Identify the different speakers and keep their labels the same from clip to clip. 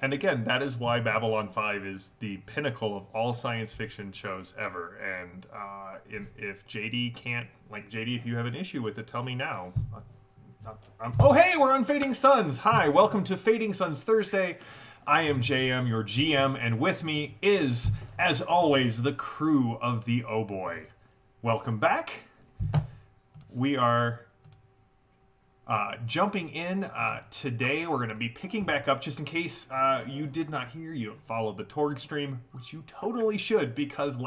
Speaker 1: And again, that is why Babylon 5 is the pinnacle of all science fiction shows ever. And if JD can't, like, JD, if you have an issue with it, tell me now. Oh, hey, we're on Fading Suns. Hi, welcome to Fading Suns Thursday. I am JM, your GM, and with me is, as always, the crew of the Oh Boy. Welcome back. We are jumping in today. We're going to be picking back up, just in case you did not hear, you followed the Torg stream, which you totally should, because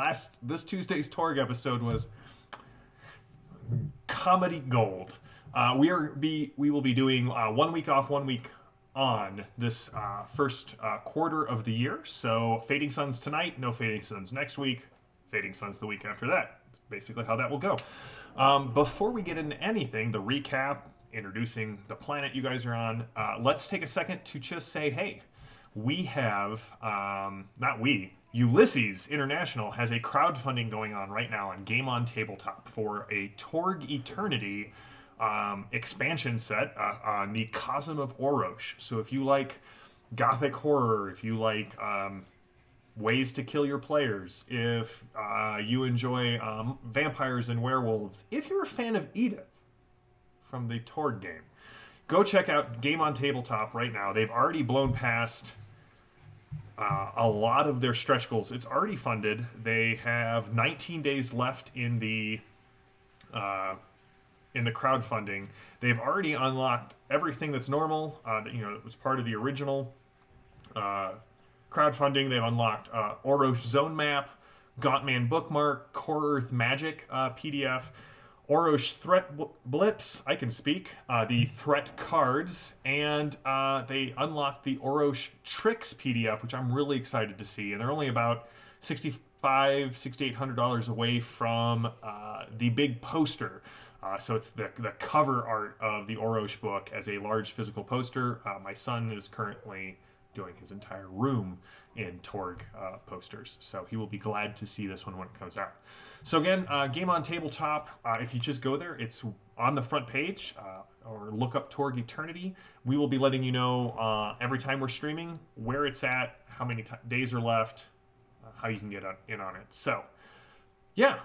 Speaker 1: this Tuesday's Torg episode was comedy gold. We will be doing 1 week off, 1 week on this first quarter of the year. So Fading Suns tonight, no Fading Suns next week, Fading Suns the week after that. It's basically how that will go. Before we get into anything, the recap, introducing the planet you guys are on, let's take a second to just say, hey, we have, Ulysses International has a crowdfunding going on right now on Game on Tabletop for a Torg Eternity expansion set on the Cosm of Orosh. So if you like gothic horror, if you like ways to kill your players, if you enjoy vampires and werewolves, if you're a fan of Edith from the Torg game, go check out Game on Tabletop right now. They've already blown past a lot of their stretch goals. It's already funded. They have 19 days left in the crowdfunding. They've already unlocked everything that's normal. It was part of the original crowdfunding. They've unlocked Orosh Zone Map, Gauntman Bookmark, Core Earth Magic PDF, Orosh Threat Blips, I can speak, the Threat Cards, and they unlocked the Orosh Tricks PDF, which I'm really excited to see. And they're only about $6,800 away from the big poster. So it's the cover art of the Orosh book as a large physical poster. My son is currently doing his entire room in Torg posters, so he will be glad to see this one when it comes out. So again, Game on Tabletop, if you just go there, it's on the front page, or look up Torg Eternity. We will be letting you know every time we're streaming where it's at, how many days are left, how you can get in on it. So, yeah.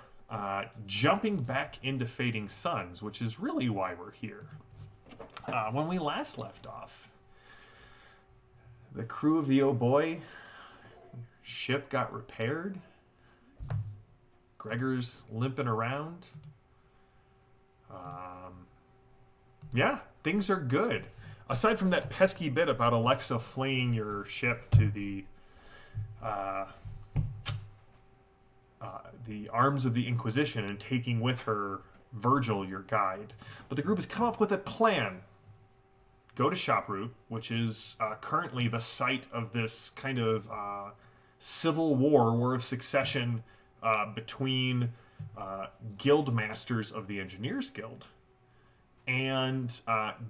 Speaker 1: Jumping back into Fading Suns, which is really why we're here. When we last left off, the crew of the Oh Boy ship got repaired. Gregor's limping around. Yeah, things are good. Aside from that pesky bit about Alexa fleeing your ship to the arms of the Inquisition and taking with her Virgil, your guide. But the group has come up with a plan. Go to Shoproot, which is currently the site of this kind of civil war of succession between guild masters of the Engineers Guild. And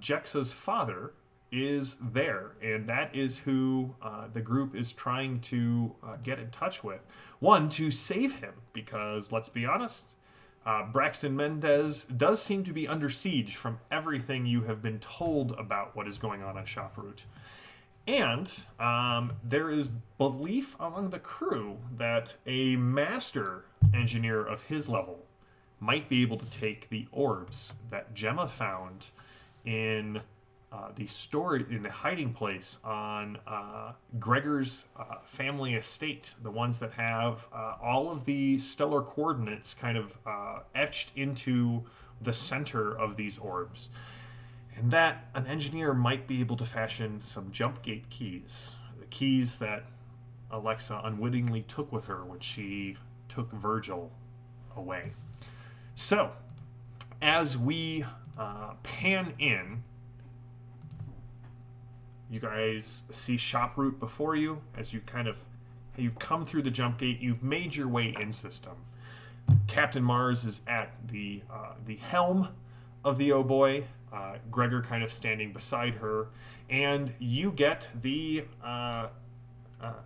Speaker 1: Jexa's father is there, and that is who the group is trying to get in touch with. One, to save him, because let's be honest, Braxton Mendez does seem to be under siege from everything you have been told about what is going on Shoproot. And there is belief among the crew that a master engineer of his level might be able to take the orbs that Gemma found in the hiding place on Gregor's family estate, the ones that have all of the stellar coordinates kind of etched into the center of these orbs. And that an engineer might be able to fashion some jump gate keys, the keys that Alexa unwittingly took with her when she took Virgil away. So, as we pan in, you guys see Shoproot before you as you've come through the jump gate, you've made your way in system. Captain Mars is at the helm of the Oh Boy, Gregor kind of standing beside her, and you get the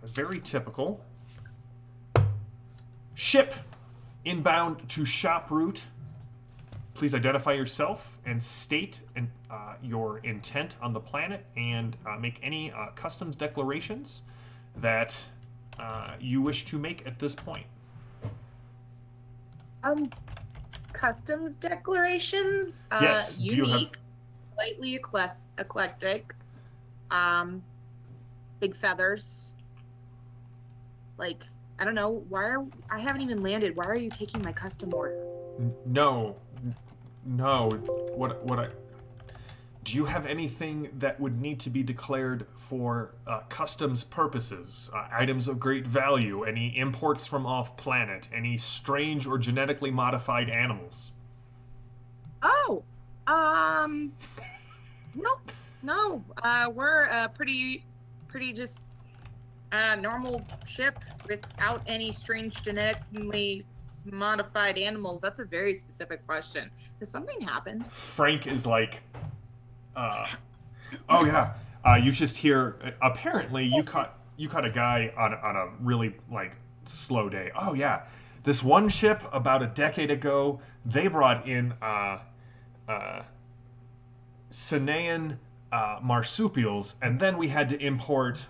Speaker 1: very typical ship inbound to Shoproot please identify yourself and state your intent on the planet, and make any customs declarations that you wish to make at this point.
Speaker 2: Customs declarations.
Speaker 1: Yes.
Speaker 2: Unique,
Speaker 1: Do you have?
Speaker 2: slightly eclectic. Big feathers. Like, I don't know. I haven't even landed. Why are you taking my custom order?
Speaker 1: No. Do you have anything that would need to be declared for customs purposes? Items of great value, any imports from off-planet, any strange or genetically modified animals?
Speaker 2: Oh, nope, no. We're a pretty just normal ship without any strange genetically modified animals. That's a very specific question. Has something happened?
Speaker 1: Frank is like, oh yeah. You just hear. Apparently, you caught a guy on a really like slow day. Oh yeah, this one ship about a decade ago, they brought in Sanaean marsupials, and then we had to import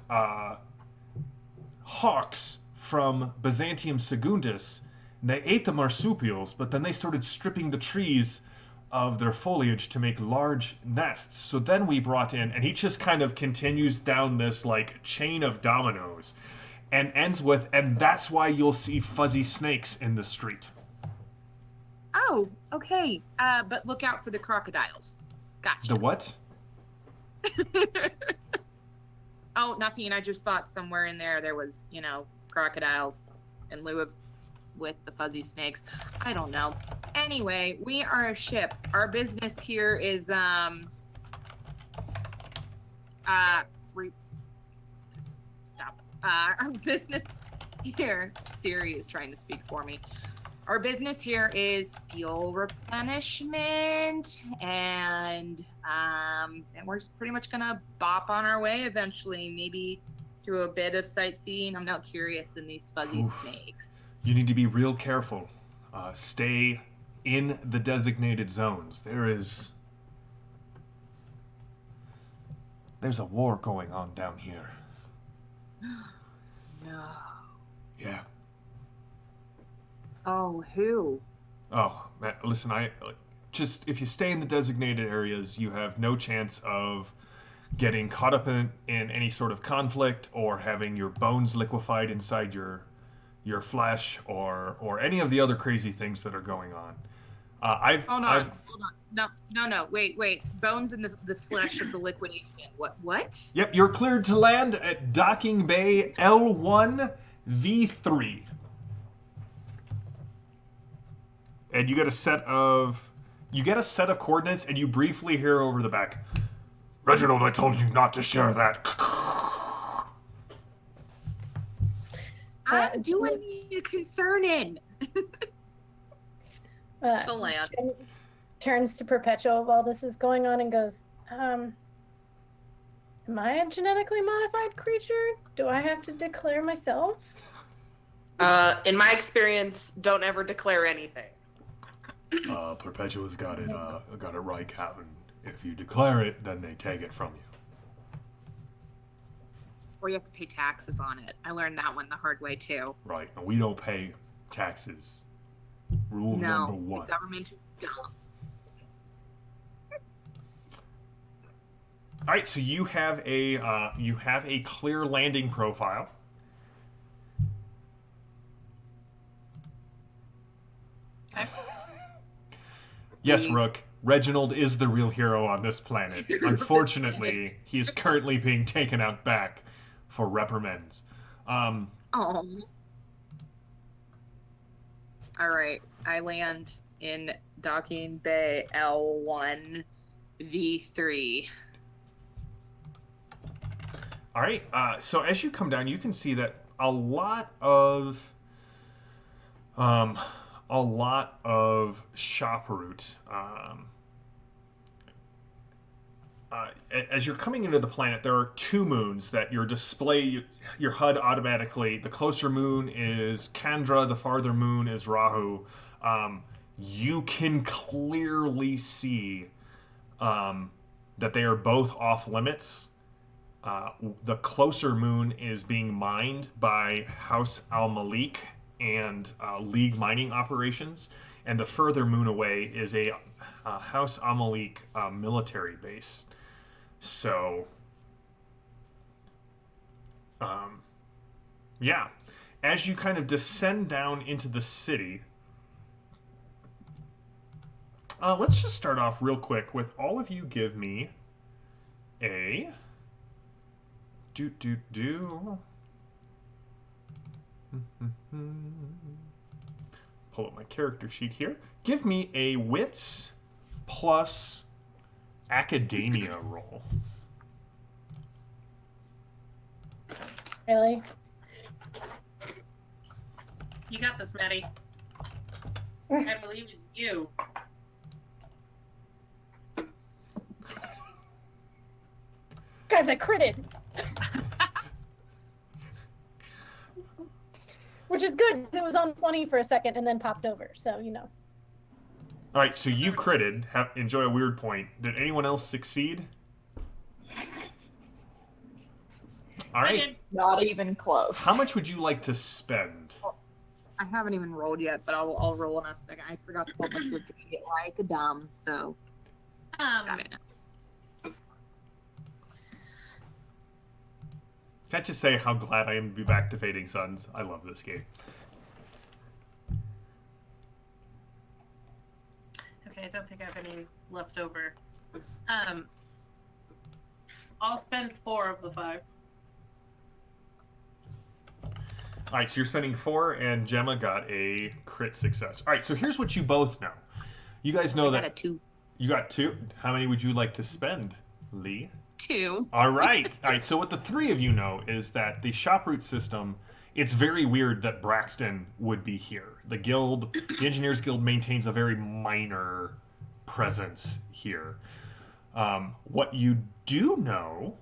Speaker 1: hawks from Byzantium Secundus. They ate the marsupials, but then they started stripping the trees of their foliage to make large nests. So then we brought in, and he just kind of continues down this like chain of dominoes, and ends with, and that's why you'll see fuzzy snakes in the street.
Speaker 2: Oh, okay. But look out for the crocodiles. Gotcha.
Speaker 1: The what?
Speaker 2: Oh, nothing. I just thought somewhere in there was, crocodiles in lieu of with the fuzzy snakes. I don't know. Anyway, we are a ship. Our business here is stop. Our business here, Siri is trying to speak for me. Our business here is fuel replenishment, and we're pretty much gonna bop on our way eventually, maybe do a bit of sightseeing. I'm not curious in these fuzzy snakes.
Speaker 1: You need to be real careful. Stay in the designated zones. There's a war going on down here.
Speaker 2: No.
Speaker 1: Yeah.
Speaker 2: Oh, who?
Speaker 1: Oh, man, listen, just if you stay in the designated areas, you have no chance of getting caught up in any sort of conflict, or having your bones liquefied inside your flesh, or any of the other crazy things that are going on.
Speaker 2: Hold on. No. Wait. Bones in the flesh of the liquidation. What?
Speaker 1: Yep, you're cleared to land at Docking Bay L1 V3. And you get a set of coordinates, and you briefly hear over the back, Reginald, I told you not to share that.
Speaker 2: I'm doing me concerning. To land.
Speaker 3: Turns to Perpetual while this is going on and goes, am I a genetically modified creature? Do I have to declare myself?
Speaker 4: In my experience, don't ever declare anything.
Speaker 1: Perpetua's got it right, Captain. If you declare it, then they take it from you.
Speaker 2: Or you have to pay taxes on it. I learned that one the hard way too.
Speaker 1: Right, and we don't pay taxes. Rule number one.
Speaker 2: The government is dumb.
Speaker 1: All right, so you have a clear landing profile. Yes, Rook. Reginald is the real hero on this planet. Unfortunately, he is currently being taken out back for reprimands.
Speaker 2: Oh. All right. I land in Docking Bay L1 V3.
Speaker 1: All right. So as you come down, you can see that a lot of shop route. As you're coming into the planet, there are two moons that your HUD automatically. The closer moon is Chandra, the farther moon is Rahu. you can clearly see that they are both off limits. The closer moon is being mined by House Al Malik and League mining operations, and the further moon away is a House Al Malik military base. So, yeah. As you kind of descend down into the city, let's just start off real quick with all of you give me a pull up my character sheet here. Give me a wits plus academia roll.
Speaker 3: Really?
Speaker 5: You got this, Maddie. I believe in you.
Speaker 3: Guys, I critted. Which is good. It was on 20 for a second and then popped over, so you know.
Speaker 1: All right, so you critted. Enjoy a weird point. Did anyone else succeed? All
Speaker 5: I
Speaker 1: right.
Speaker 5: did.
Speaker 6: Not even close.
Speaker 1: How much would you like to spend?
Speaker 2: I haven't even rolled yet, but I'll roll in a second. I forgot to pull my character sheet like a dumb, so got it now.
Speaker 1: Can I just say how glad I am to be back to Fading Suns? I love this game.
Speaker 5: Okay, I don't think I have any left over. I'll spend 4 of the 5.
Speaker 1: All right, so you're spending 4, and Gemma got a crit success. All right, so here's what you both know. You guys know
Speaker 2: I got
Speaker 1: that
Speaker 2: a 2.
Speaker 1: you got 2. How many would you like to spend, Lee?
Speaker 2: 2.
Speaker 1: All right. All right, so what the 3 of you know is that the ShopRoute system, it's very weird that Braxton would be here. The guild, the Engineers Guild maintains a very minor presence here. What you do know,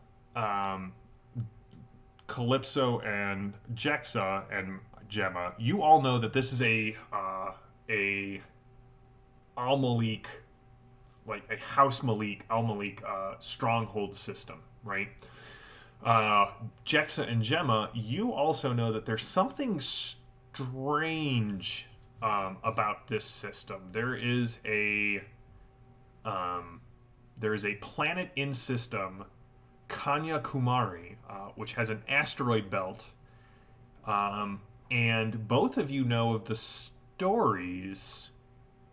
Speaker 1: Calypso and Jexa and Gemma, you all know that this is a Al Malik, like a House Malik, Al Malik stronghold system, right? Jexa and Gemma, you also know that there's something strange about this system. There is a planet in system, Kanyakumari, which has an asteroid belt, and both of you know of the stories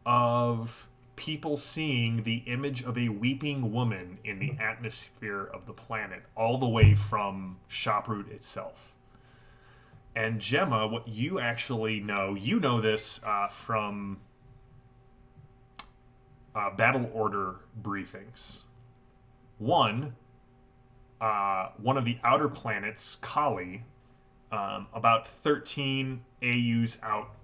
Speaker 1: of people seeing the image of a weeping woman in the atmosphere of the planet, all the way from ShopRoute itself. And Gemma, what you actually know, you know this from battle order briefings. One of the outer planets, Kali, about 13 AUs out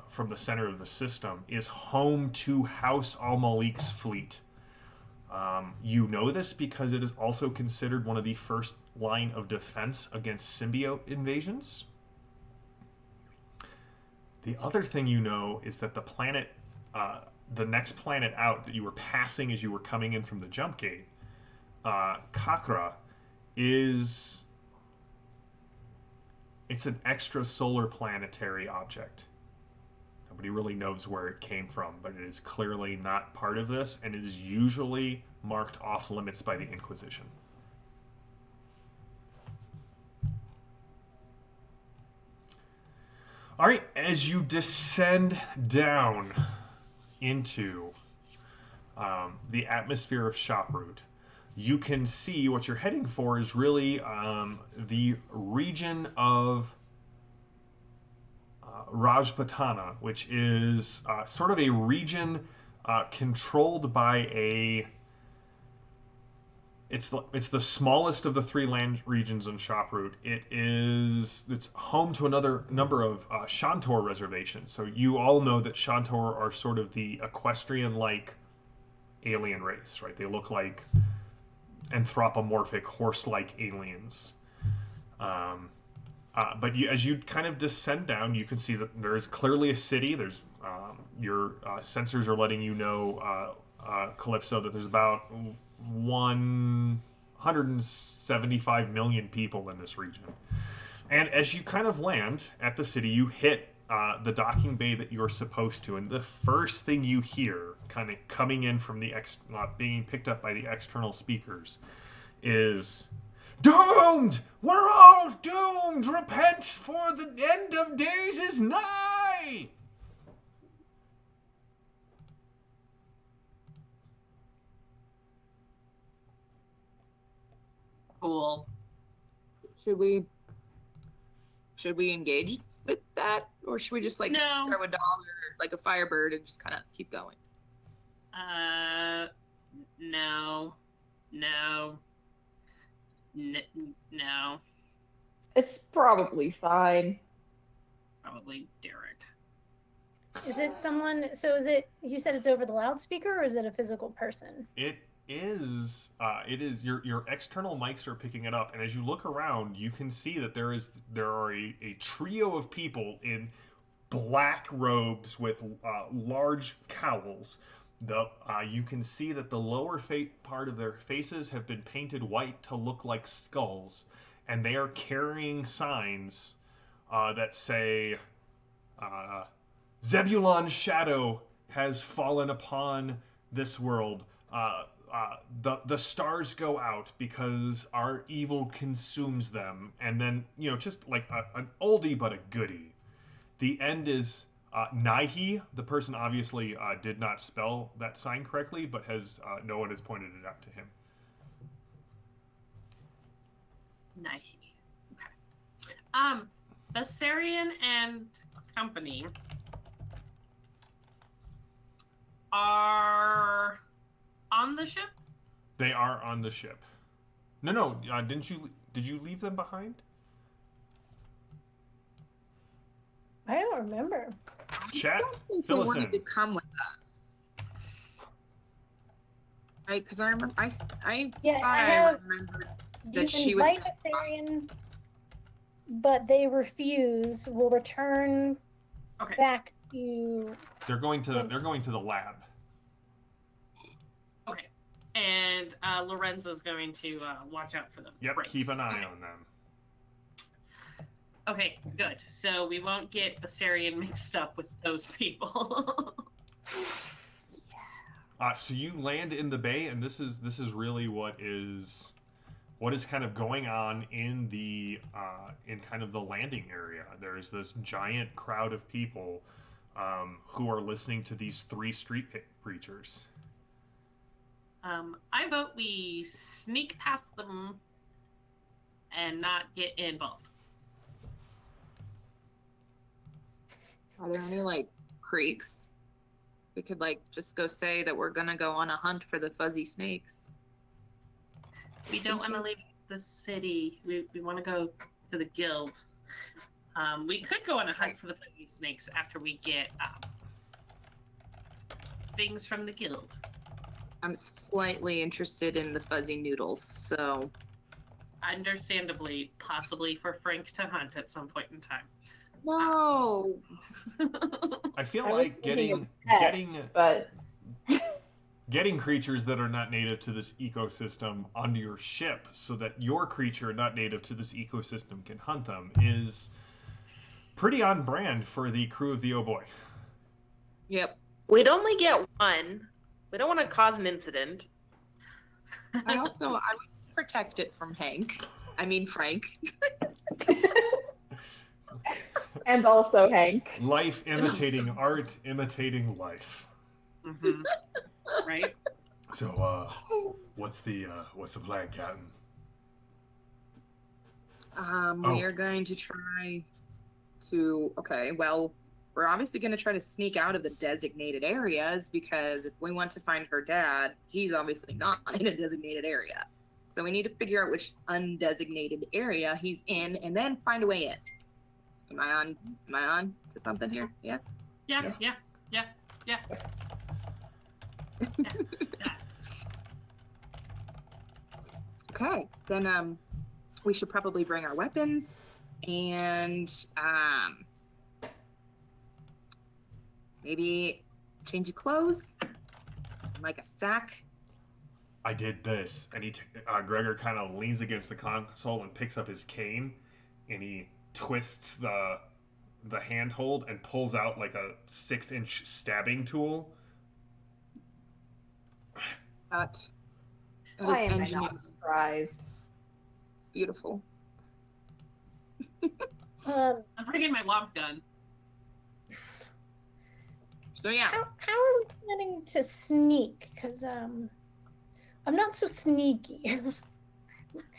Speaker 1: from the center of the system, is home to House Al Malik's fleet. You know this because it is also considered one of the first line of defense against symbiote invasions. The other thing you know is that the planet, the next planet out that you were passing as you were coming in from the jump gate, Kakra, it's an extrasolar planetary object. Nobody really knows where it came from, but it is clearly not part of this, and it is usually marked off limits by the Inquisition. All right, as you descend down into the atmosphere of ShopRoute, you can see what you're heading for is really the region of Rajputana, which is sort of a region controlled by a... It's the smallest of the 3 land regions in ShopRoute. It's home to another number of Shantor reservations. So you all know that Shantor are sort of the equestrian-like alien race, right? They look like anthropomorphic horse-like aliens. But as you kind of descend down, you can see that there is clearly a city. There's Your sensors are letting you know, Calypso, that there's about 175 million people in this region. And as you kind of land at the city, you hit the docking bay that you're supposed to, and the first thing you hear, kind of coming in from the being picked up by the external speakers, is "Doomed! We're all doomed! Repent, for the end of days is nigh!"
Speaker 5: Cool.
Speaker 2: Should we engage with that, or should we just like
Speaker 5: No.
Speaker 2: start with dollar like a firebird and just kind of keep going?
Speaker 5: No. No.
Speaker 6: It's probably fine.
Speaker 5: Probably Derek.
Speaker 3: Is it someone? So is it? You said it's over the loudspeaker, or is it a physical person?
Speaker 1: It is. Your external mics are picking it up, and as you look around, you can see that there are a trio of people in black robes with large cowls. You can see that the lower part of their faces have been painted white to look like skulls, and they are carrying signs that say, "Zebulon's shadow has fallen upon this world. The stars go out because our evil consumes them." And then, just like an oldie but a goodie. The end is Nahi. The person obviously did not spell that sign correctly, but no one has pointed it out to him.
Speaker 5: Nice. Okay. Bessarion and company are on the ship?
Speaker 1: They are on the ship. No. Did you leave them behind?
Speaker 3: I don't remember.
Speaker 1: Chat,
Speaker 2: I don't think they
Speaker 1: fill us
Speaker 2: wanted
Speaker 1: in.
Speaker 2: to come with us. Right? Because I remember I
Speaker 3: Yeah,
Speaker 2: thought
Speaker 3: I
Speaker 2: I
Speaker 3: have.
Speaker 2: remembered
Speaker 3: You
Speaker 2: that she was.
Speaker 3: invite Assyrian, but they refuse. Will return
Speaker 5: Okay.
Speaker 3: back to.
Speaker 1: They're going to the lab.
Speaker 5: Okay. And Lorenzo's going to watch out for them.
Speaker 1: Yep,
Speaker 5: Right.
Speaker 1: keep an eye on them.
Speaker 5: Okay, good. So we won't get Bessarion mixed up with those people.
Speaker 1: So you land in the bay, and this is really what is kind of going on in the in kind of the landing area. There's this giant crowd of people who are listening to these three street preachers.
Speaker 5: I vote we sneak past them and not get involved.
Speaker 2: Are there any like creeks? We could like just go say that we're gonna go on a hunt for the fuzzy snakes.
Speaker 5: We don't want to leave the city. We want to go to the guild. We could go on a hunt for the fuzzy snakes after we get things from the guild.
Speaker 2: I'm slightly interested in the fuzzy noodles, so
Speaker 5: Understandably, possibly for Frank to hunt at some point in time.
Speaker 2: no.
Speaker 1: I feel
Speaker 6: I was
Speaker 1: like
Speaker 6: thinking of
Speaker 1: getting
Speaker 6: pets, but
Speaker 1: getting creatures that are not native to this ecosystem onto your ship so that your creature not native to this ecosystem can hunt them is pretty on brand for the crew of the Oh Boii.
Speaker 2: Yep.
Speaker 4: We'd only get one. We don't want to cause an incident.
Speaker 2: I would protect it from Frank.
Speaker 6: and also Hank.
Speaker 1: Life imitating art, imitating life.
Speaker 5: Mm-hmm. Right?
Speaker 1: So, what's the plan, Captain?
Speaker 2: We are going to try to. Okay, well, we're obviously going to try to sneak out of the designated areas because if we want to find her dad, he's obviously not in a designated area. So we need to figure out which undesignated area he's in and then find a way in. Am I on to something here? Yeah.
Speaker 5: Yeah.
Speaker 2: Okay, then we should probably bring our weapons and maybe change your clothes, like a sack.
Speaker 1: I did this, and Gregor kind of leans against the console and picks up his cane, and he twists the handhold and pulls out like a 6-inch stabbing tool.
Speaker 2: That is
Speaker 6: Why am I
Speaker 2: engineered.
Speaker 6: not surprised?
Speaker 2: Beautiful.
Speaker 3: Um,
Speaker 5: I'm bringing my log gun.
Speaker 2: So yeah,
Speaker 3: how are we planning to sneak? Because I'm not so sneaky.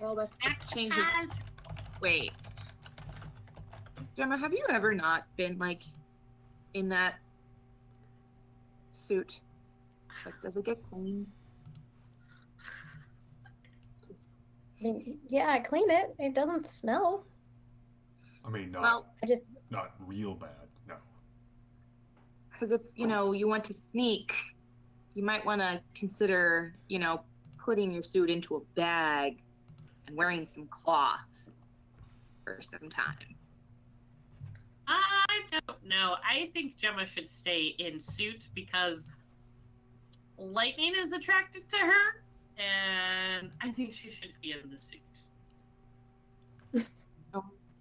Speaker 2: well, let's change your. Wait, Gemma, have you ever not been like in that suit? It's like, does it get cleaned? Just,
Speaker 3: I mean, yeah, I clean it. It doesn't smell.
Speaker 1: I mean,
Speaker 2: well,
Speaker 1: not real bad. No.
Speaker 2: because if you want to sneak, you might want to consider putting your suit into a bag and wearing some cloth for some time.
Speaker 5: I don't know. I think Gemma should stay in suit because lightning is attracted to her, and I think she should be in the suit.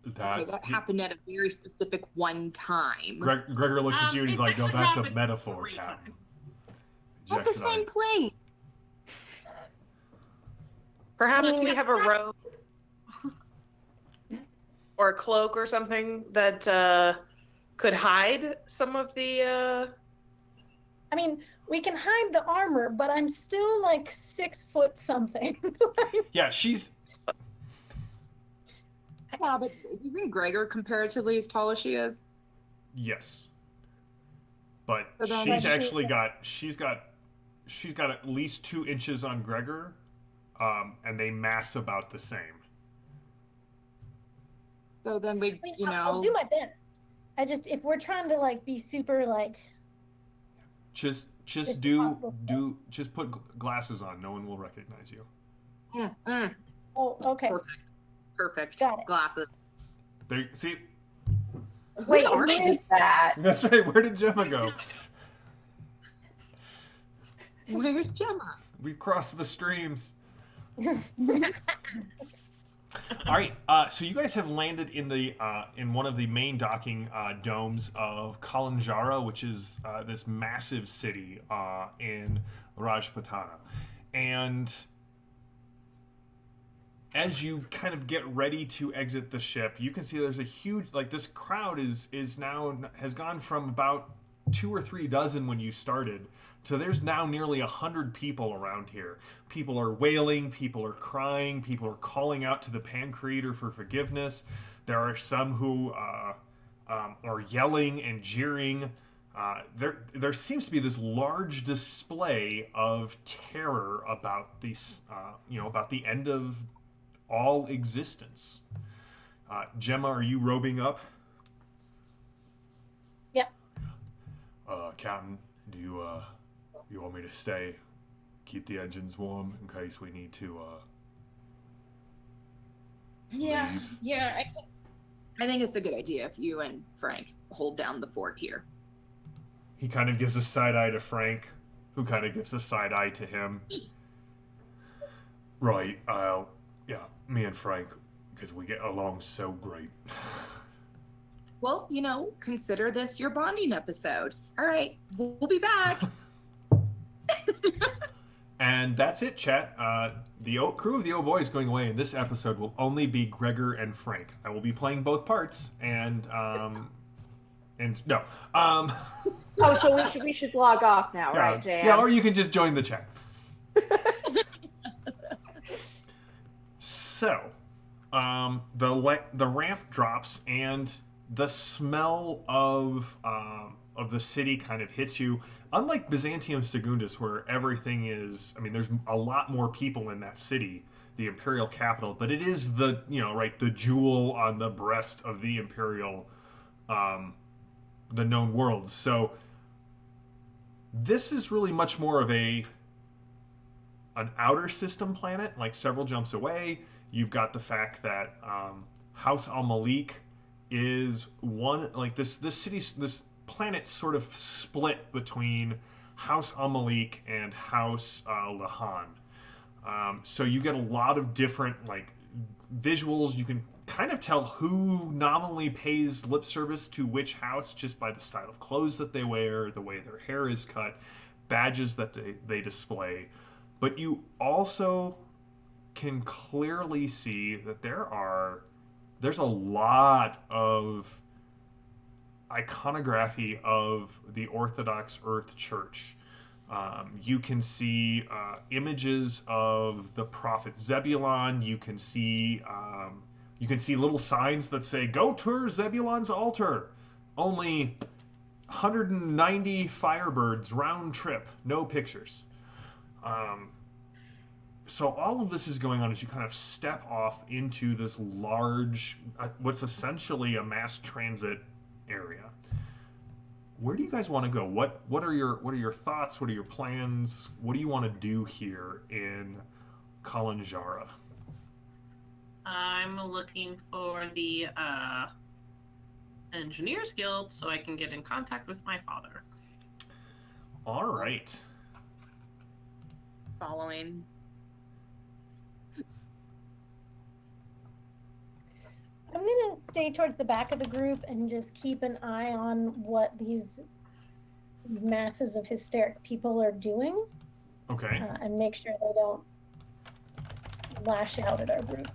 Speaker 2: Okay, that happened at a very specific one time.
Speaker 1: Gregor looks at you and he's
Speaker 5: It's
Speaker 1: like, "No,
Speaker 5: actually
Speaker 1: that's a
Speaker 5: happened
Speaker 1: metaphor,
Speaker 5: 3
Speaker 1: Captain."
Speaker 5: times.
Speaker 2: At the
Speaker 1: Jexa and I-
Speaker 2: same place.
Speaker 4: Perhaps we have a robe or a cloak or something that could hide some of the.
Speaker 3: I mean, we can hide the armor, but I'm still like 6 foot something.
Speaker 1: Yeah, she's.
Speaker 2: Yeah, but isn't Gregor comparatively as tall as she is?
Speaker 1: Yes. But
Speaker 2: So then-
Speaker 1: she's
Speaker 3: But
Speaker 1: actually she's got at least 2 inches on Gregor, and they mass about the same.
Speaker 2: So then we,
Speaker 3: I mean, I'll do my best. I just, if we're trying to like be super like,
Speaker 1: Just
Speaker 3: It's
Speaker 1: do
Speaker 3: possible.
Speaker 1: just put glasses on. No one will recognize you.
Speaker 3: oh, okay,
Speaker 2: Perfect.
Speaker 3: Got it.
Speaker 2: Glasses.
Speaker 1: There, see,
Speaker 6: Wait,
Speaker 2: Who
Speaker 6: who is that?
Speaker 1: that's right. Where did Gemma go?
Speaker 2: Where's Gemma?
Speaker 1: We've crossed the streams. All right, so you guys have landed in in one of the main docking domes of Kalanjara, which is this massive city in Rajputana, and as you kind of get ready to exit the ship, you can see there's a huge this crowd is now has gone from about 2 or 3 dozen when you started. So there's now nearly 100 people around here. People are wailing, people are crying, people are calling out to the Pan Creator for forgiveness. There are some who are yelling and jeering. There seems to be this large display of terror about about the end of all existence. Gemma, are you robing up?
Speaker 3: Yep.
Speaker 1: Captain, do you want me to stay, keep the engines warm in case we need to leave?
Speaker 2: Yeah. I think it's a good idea if you and Frank hold down the fort here.
Speaker 1: He kind of gives a side eye to Frank, who kind of gives a side eye to him. Right, yeah, me and Frank, because we get along so great.
Speaker 2: Well, consider this your bonding episode. All right, we'll be back.
Speaker 1: And that's it, chat. The crew of the Oh Boii is going away, and this episode will only be Gregor and Frank. I will be playing both parts, and no.
Speaker 6: Oh, so we should log off now,
Speaker 1: Yeah,
Speaker 6: right, JM?
Speaker 1: yeah, or you can just join the chat. So, the ramp drops, and the smell of the city kind of hits you. Unlike Byzantium Secundus, where everything is, there's a lot more people in that city, the imperial capital, but it is the jewel on the breast of the imperial, the known world. So this is really much more of an outer system planet, like several jumps away. You've got the fact that House Al Malik is one, this planet's sort of split between House Amalik and House Lahan. So you get a lot of different like visuals. You can kind of tell who nominally pays lip service to which house just by the style of clothes that they wear, the way their hair is cut, badges that they display. But you also can clearly see that there's a lot of iconography of the Orthodox Earth Church. You can see images of the prophet Zebulon. You can see little signs that say "Go to Zebulon's altar." Only 190 Firebirds round trip, no pictures. So all of this is going on as you kind of step off into this large, what's essentially a mass transit area. Where do you guys want to go? What are your thoughts? What are your plans? What do you want to do here in Kalanjara?
Speaker 5: I'm looking for the Engineers Guild so I can get in contact with my father.
Speaker 1: All right.
Speaker 2: Following.
Speaker 3: I'm gonna stay towards the back of the group and just keep an eye on what these masses of hysteric people are doing,
Speaker 1: Okay.
Speaker 3: and make sure they don't lash out at our group.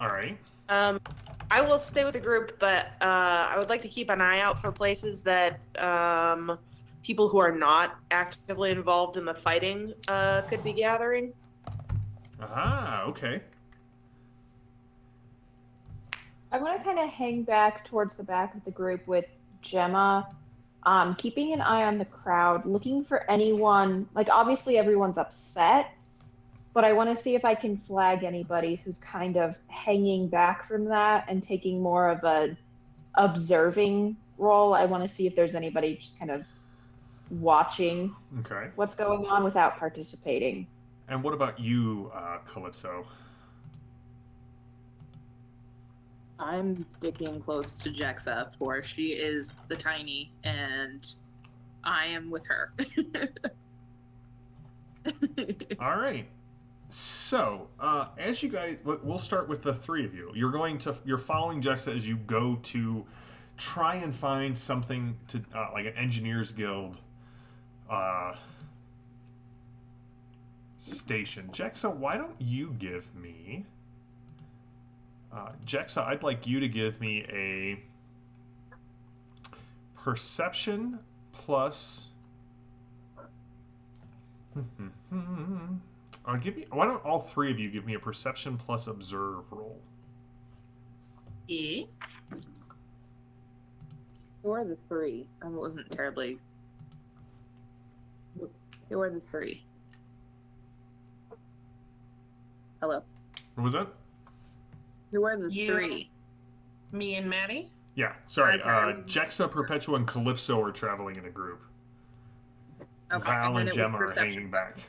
Speaker 1: All right.
Speaker 4: I will stay with the group, but I would like to keep an eye out for places that people who are not actively involved in the fighting could be gathering.
Speaker 1: Ah, okay.
Speaker 6: I want to kind of hang back towards the back of the group with Gemma, keeping an eye on the crowd, looking for anyone. Like, obviously, everyone's upset, but I want to see if I can flag anybody who's kind of hanging back from that and taking more of a observing role. I want to see if there's anybody just kind of watching
Speaker 1: Okay.
Speaker 6: what's going on without participating.
Speaker 1: And what about you, Calypso?
Speaker 2: I'm sticking close to Jexa, for she is the tiny, and I am with her.
Speaker 1: All right. So, as you guys, we'll start with the three of you. You're following Jexa as you go to try and find something to, like an Engineers Guild station. Jexa, why don't you give me... Jexa, I'd like you to give me a perception plus... Why don't all three of you give me a perception plus observe roll?
Speaker 5: Yeah.
Speaker 2: Who are the three? I wasn't terribly. Who are the three? Hello?
Speaker 1: What was that?
Speaker 2: Who are the
Speaker 5: You.
Speaker 2: three?
Speaker 5: Me and Maddie?
Speaker 1: Yeah, sorry.
Speaker 2: Okay.
Speaker 1: Jexa, Perpetua, and Calypso are traveling in a group.
Speaker 2: Okay,
Speaker 1: Val and
Speaker 2: then it was
Speaker 1: Gemma are
Speaker 2: perception
Speaker 1: hanging
Speaker 2: plus-
Speaker 1: back.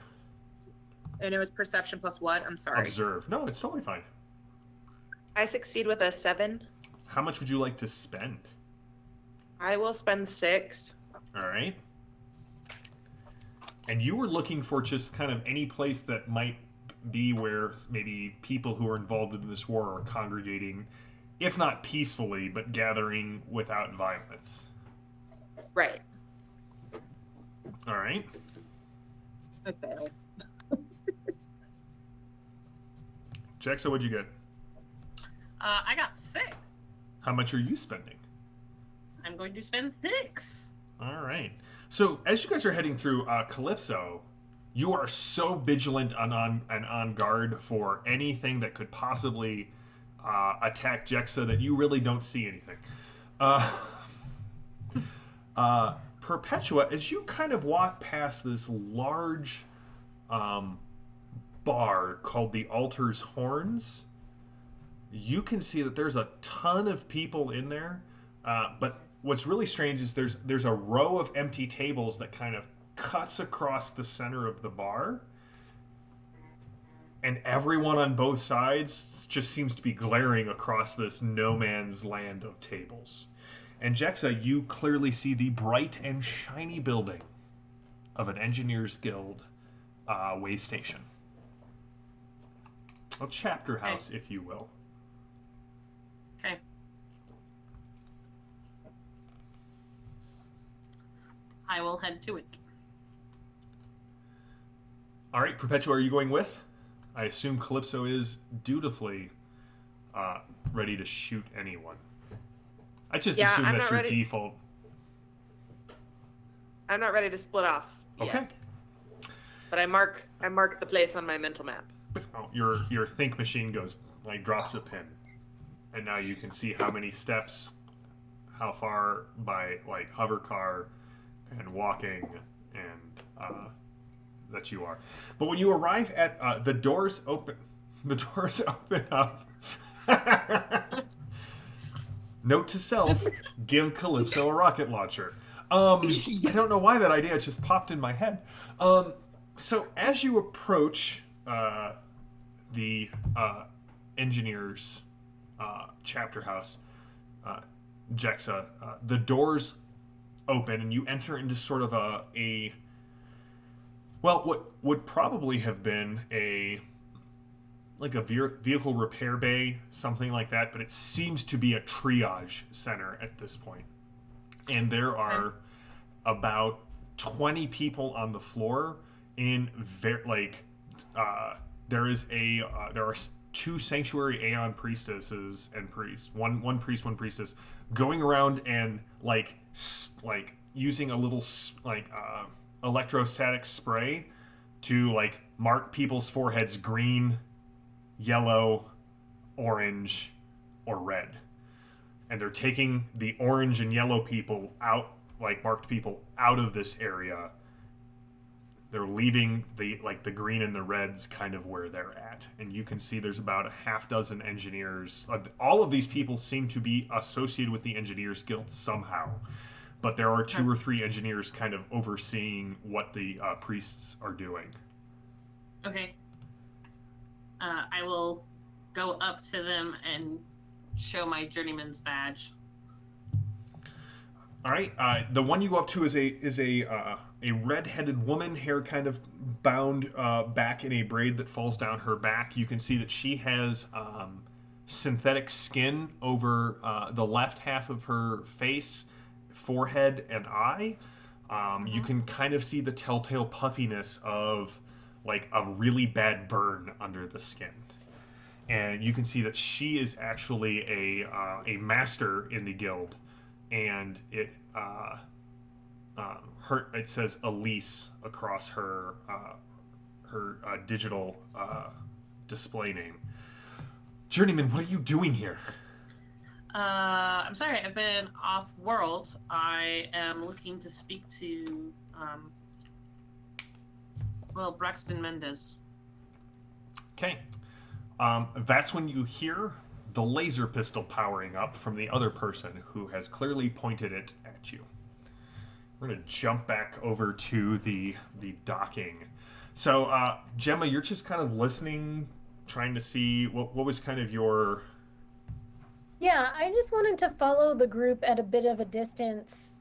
Speaker 2: And it was perception plus what? I'm sorry.
Speaker 1: Observe. No, it's totally fine.
Speaker 4: I succeed with a 7.
Speaker 1: How much would you like to spend?
Speaker 4: I will spend 6.
Speaker 1: All right. And you were looking for just kind of any place that might be where maybe people who are involved in this war are congregating, if not peacefully, but gathering without violence.
Speaker 4: Right.
Speaker 1: All right.
Speaker 2: Okay.
Speaker 1: Jexa, what'd you get?
Speaker 5: I got 6.
Speaker 1: How much are you spending?
Speaker 5: I'm going to spend 6.
Speaker 1: All right. So as you guys are heading through Calypso, you are so vigilant and on guard for anything that could possibly attack Jexa that you really don't see anything. Perpetua, as you kind of walk past this large bar called the Altar's Horns, you can see that there's a ton of people in there, but what's really strange is there's a row of empty tables that kind of cuts across the center of the bar, and everyone on both sides just seems to be glaring across this no man's land of tables. And Jexa, you clearly see the bright and shiny building of an Engineers Guild way station. A chapter house, if you will.
Speaker 5: Okay. I will head to it.
Speaker 1: All right, Perpetua, are you going with? I assume Calypso is dutifully ready to shoot anyone. I just assume
Speaker 4: I'm
Speaker 1: that's
Speaker 4: not
Speaker 1: your
Speaker 4: ready.
Speaker 1: default.
Speaker 4: I'm not ready to split off
Speaker 1: Okay.
Speaker 4: yet. But I mark the place on my mental map.
Speaker 1: Oh, your think machine goes, like, drops a pin. And now you can see how many steps, how far by, like, hover car and walking and that you are. But when you arrive at the doors open up. Note to self, give Calypso a rocket launcher. I don't know why that idea just popped in my head. So as you approach the engineer's chapter house, Jexa, the doors open and you enter into sort of what would probably have been a vehicle repair bay, something like that, but it seems to be a triage center at this point. And there are about 20 people on the floor in there are two sanctuary Aeon priestesses and priests, one priest, one priestess, going around and like using a little electrostatic spray to like mark people's foreheads green, yellow, orange, or red. And they're taking the orange and yellow people out, like marked people, out of this area. They're leaving the green and the reds kind of where they're at. And you can see there's about a half dozen engineers. All of these people seem to be associated with the Engineers Guild somehow. But there are two or three engineers kind of overseeing what the priests are doing.
Speaker 5: Okay. I will go up to them and show my journeyman's badge.
Speaker 1: All right. The one you go up to is a red-headed woman, hair kind of bound back in a braid that falls down her back. You can see that she has synthetic skin over the left half of her face, forehead, and eye. You can kind of see the telltale puffiness of like a really bad burn under the skin. And you can see that she is actually a master in the guild, and it says Elise across her digital display name. Journeyman, what are you doing here?
Speaker 5: I'm sorry, I've been off world. I am looking to speak to Braxton Mendez.
Speaker 1: Okay. That's when you hear the laser pistol powering up from the other person who has clearly pointed it at you. We're going to jump back over to the docking. So, Gemma, you're just kind of listening, trying to see what was kind of your...
Speaker 3: Yeah, I just wanted to follow the group at a bit of a distance,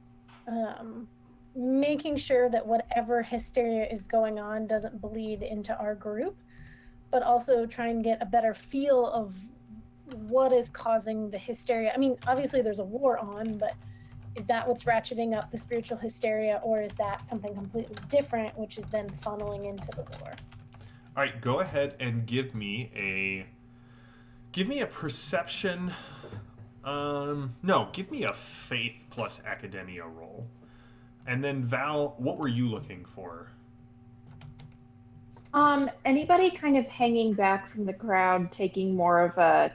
Speaker 3: making sure that whatever hysteria is going on doesn't bleed into our group, but also try and get a better feel of what is causing the hysteria. I mean, obviously there's a war on, but is that what's ratcheting up the spiritual hysteria, or is that something completely different, which is then funneling into the war?
Speaker 1: All right, go ahead and give me a perception. No, give me a faith plus academia roll. And then Val, what were you looking for?
Speaker 6: Anybody kind of hanging back from the crowd, taking more of a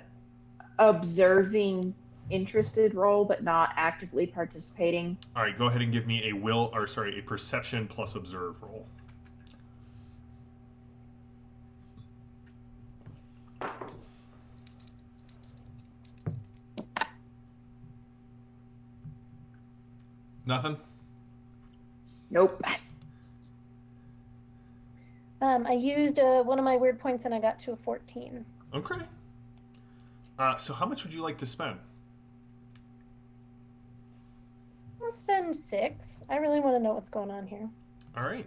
Speaker 6: observing, interested role, but not actively participating.
Speaker 1: All right, go ahead and give me a perception plus observe roll. Nothing?
Speaker 6: Nope.
Speaker 3: I used one of my weird points and I got to a 14.
Speaker 1: Okay. So how much would you like to spend?
Speaker 3: I'm 6. I really want to know what's going on here.
Speaker 1: All right.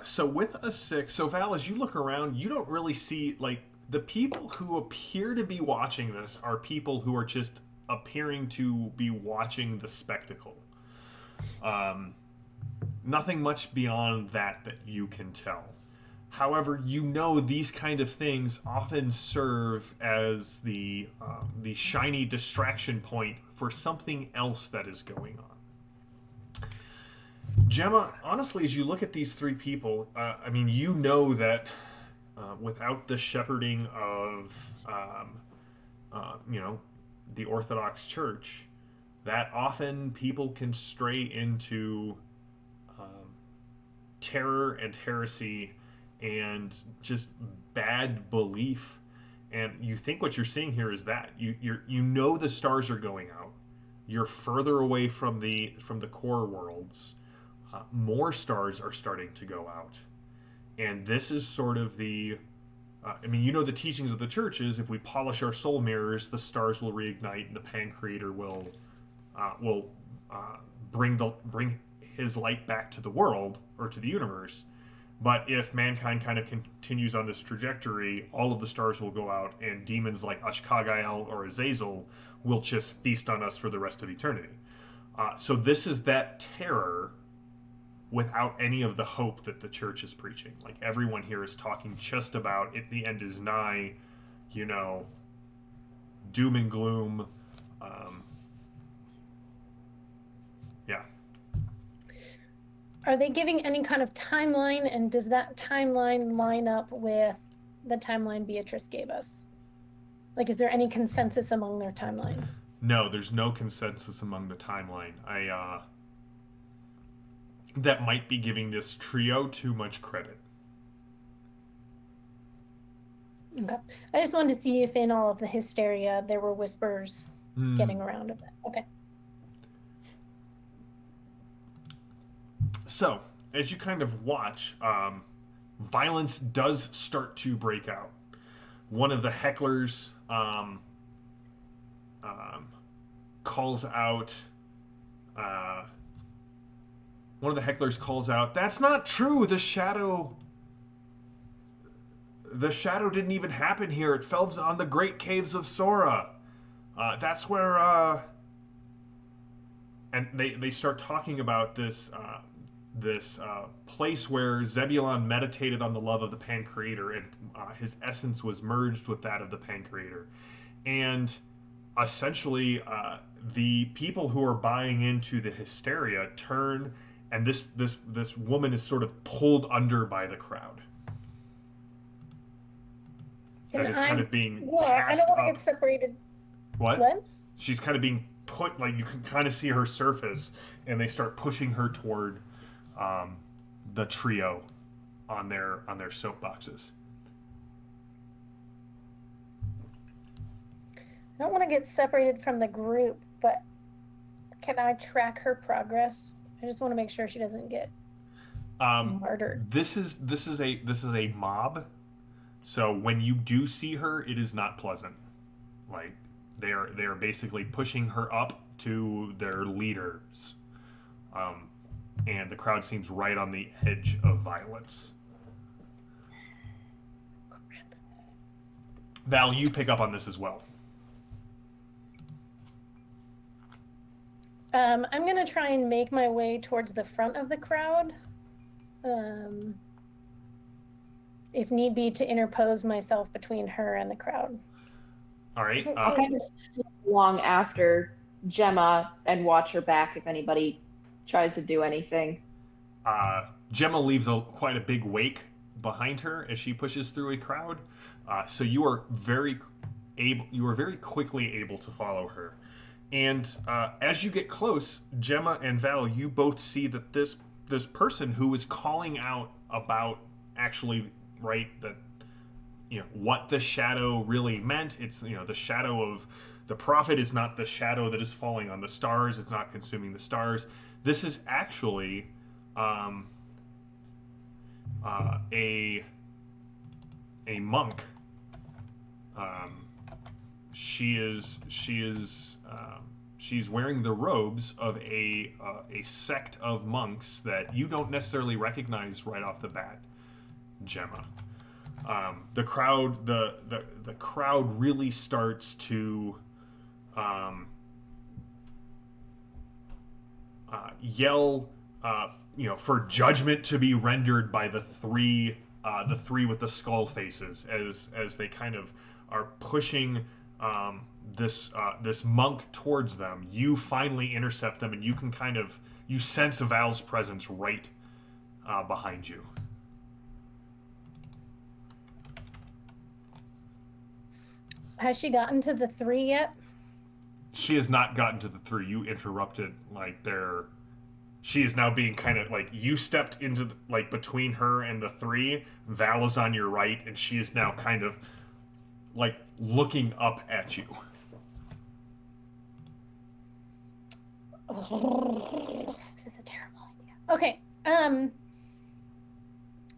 Speaker 1: So with a 6, so Val, as you look around, you don't really see, like, the people who appear to be watching this are people who are just appearing to be watching the spectacle. Nothing much beyond that you can tell. However, you know these kind of things often serve as the shiny distraction point for something else that is going on. Gemma, honestly, as you look at these 3 people, I mean, you know that without the shepherding of, the Orthodox Church, that often people can stray into terror and heresy and just bad belief. And you think what you're seeing here is that you know the stars are going out. You're further away from the core worlds. More stars are starting to go out, and this is sort of the. The teachings of the church is if we polish our soul mirrors, the stars will reignite, and the Pancreator will bring his light back to the world or to the universe. But if mankind kind of continues on this trajectory, all of the stars will go out, and demons like Ashkagael or Azazel will just feast on us for the rest of eternity. So this is that terror without any of the hope that the church is preaching. Like, everyone here is talking just about it, the end is nigh, doom and gloom. Yeah.
Speaker 3: Are they giving any kind of timeline, and does that timeline line up with the timeline Beatrice gave us? Like, is there any consensus among their timelines?
Speaker 1: No, there's no consensus among the timeline. That might be giving this trio too much credit.
Speaker 3: Okay. I just wanted to see if in all of the hysteria there were whispers getting around of it. Okay.
Speaker 1: So, as you kind of watch, violence does start to break out. One of the hecklers calls out... one of the hecklers calls out, "That's not true! The shadow didn't even happen here. It fell on the great caves of Sora. That's where..." And they start talking about this place where Zebulon meditated on the love of the Pancreator, and his essence was merged with that of the Pancreator. And essentially, the people who are buying into the hysteria turn, and this woman is sort of pulled under by the crowd. That is kind of being passed
Speaker 3: I don't want
Speaker 1: up.
Speaker 3: to get separated.
Speaker 1: What? She's kind of being put, like, you can kind of see her surface, and they start pushing her toward the trio on their soapboxes.
Speaker 3: I don't want to get separated from the group, but can I track her progress? I just want to make sure she doesn't get murdered.
Speaker 1: This is a mob, so when you do see her, it is not pleasant. Like, they are basically pushing her up to their leaders, and the crowd seems right on the edge of violence. Val, you pick up on this as well.
Speaker 3: I'm going to try and make my way towards the front of the crowd. If need be, to interpose myself between her and the crowd.
Speaker 1: All right.
Speaker 6: I'll kind of slip along after Gemma and watch her back if anybody tries to do anything.
Speaker 1: Gemma leaves quite a big wake behind her as she pushes through a crowd. So you are very quickly able to follow her. And as you get close, Gemma and Val, you both see that this person who is calling out about actually, right, that, what the shadow really meant. It's, the shadow of the prophet is not the shadow that is falling on the stars. It's not consuming the stars. This is actually a monk. She's wearing the robes of a sect of monks that you don't necessarily recognize right off the bat, Gemma. The crowd really starts to yell, for judgment to be rendered by the three with the skull faces as they kind of are pushing this monk towards them. You finally intercept them, and you sense Val's presence right behind you.
Speaker 3: Has she gotten to the 3 yet?
Speaker 1: She has not gotten to the 3. You interrupted she is now being kind of you stepped into between her and the 3. Val is on your right, and she is now kind of looking up at you.
Speaker 3: Oh, this is a terrible idea. Okay.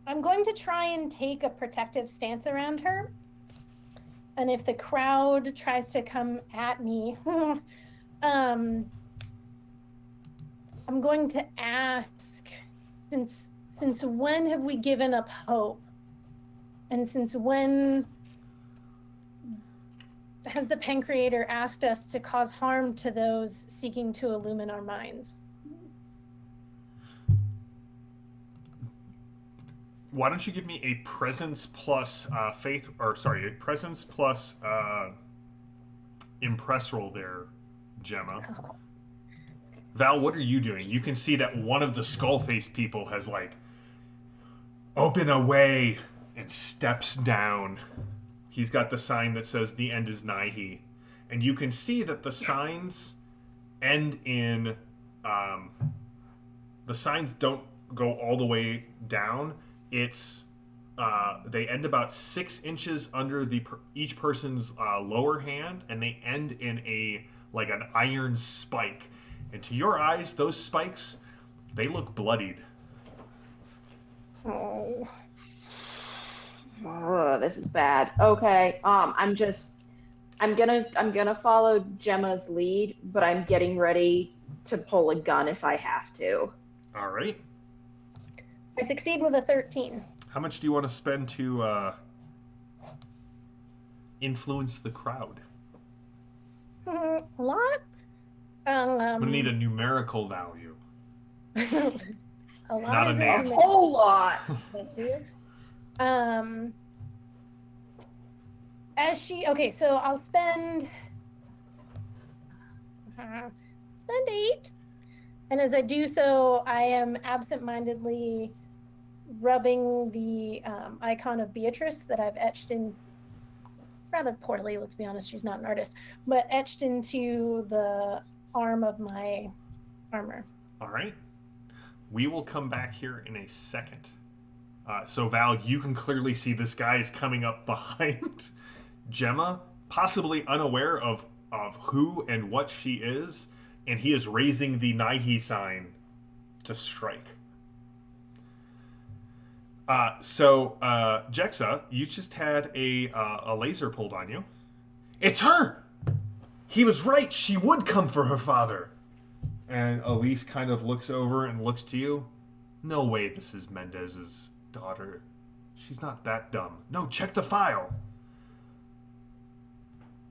Speaker 3: I'm going to try and take a protective stance around her. And if the crowd tries to come at me, I'm going to ask, since when have we given up hope? And since when has the Pancreator asked us to cause harm to those seeking to illumine our minds?
Speaker 1: Why don't you give me a presence plus faith, or sorry, a presence plus impress roll there, Gemma. Val, what are you doing? You can see that one of the skull-faced people has open a way and steps down. He's got the sign that says the end is nigh. And you can see that the signs end in the signs don't go all the way down. It's they end about 6 inches under each person's lower hand, and they end in an iron spike. And to your eyes, those spikes, they look bloodied.
Speaker 3: Oh.
Speaker 6: Oh, this is bad. Okay. I'm gonna follow Gemma's lead, but I'm getting ready to pull a gun if I have to.
Speaker 1: All right.
Speaker 3: I succeed with a 13.
Speaker 1: How much do you want to spend to influence the crowd?
Speaker 3: A lot?
Speaker 1: I'm going to need a numerical value.
Speaker 3: A lot
Speaker 1: Not a
Speaker 3: is
Speaker 1: name.
Speaker 6: A whole lot.
Speaker 3: So I'll spend 8. And as I do so, I am absentmindedly rubbing the icon of Beatrice that I've etched in rather poorly, let's be honest, she's not an artist, but etched into the arm of my armor.
Speaker 1: All right. We will come back here in a second. So Val, you can clearly see this guy is coming up behind Gemma, possibly unaware of who and what she is, and he is raising the Naihi sign to strike. Jexa, you just had a laser pulled on you. It's her! He was right, she would come for her father. And Elise kind of looks over and looks to you. No way this is Mendez's daughter. She's not that dumb. No, check the file.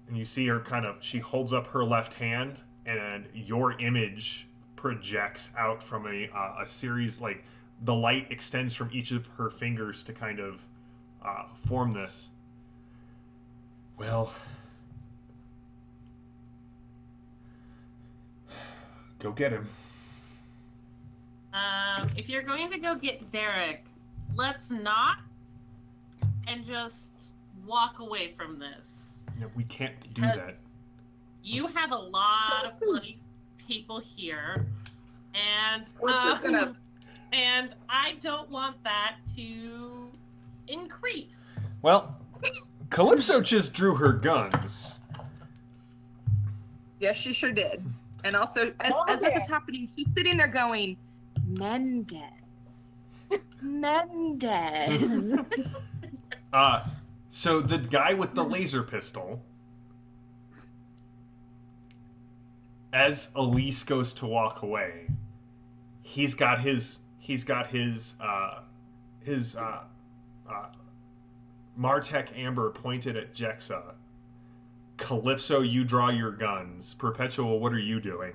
Speaker 1: And you see her she holds up her left hand, and your image projects out from a series, the light extends from each of her fingers to kind of form this. Well, go get him.
Speaker 5: If you're going to go get Derek, let's not, and just walk away from this.
Speaker 1: No, we can't do that.
Speaker 5: You have a lot of bloody people here, and and I don't want that to increase.
Speaker 1: Well, Calypso just drew her guns.
Speaker 2: Yes, she sure did. And also, as this is happening, he's sitting there going, Mendez.
Speaker 1: So the guy with the laser pistol, as Elise goes to walk away, he's got his Martech Amber pointed at Jexa. Calypso, you draw your guns. Perpetual, what are you doing?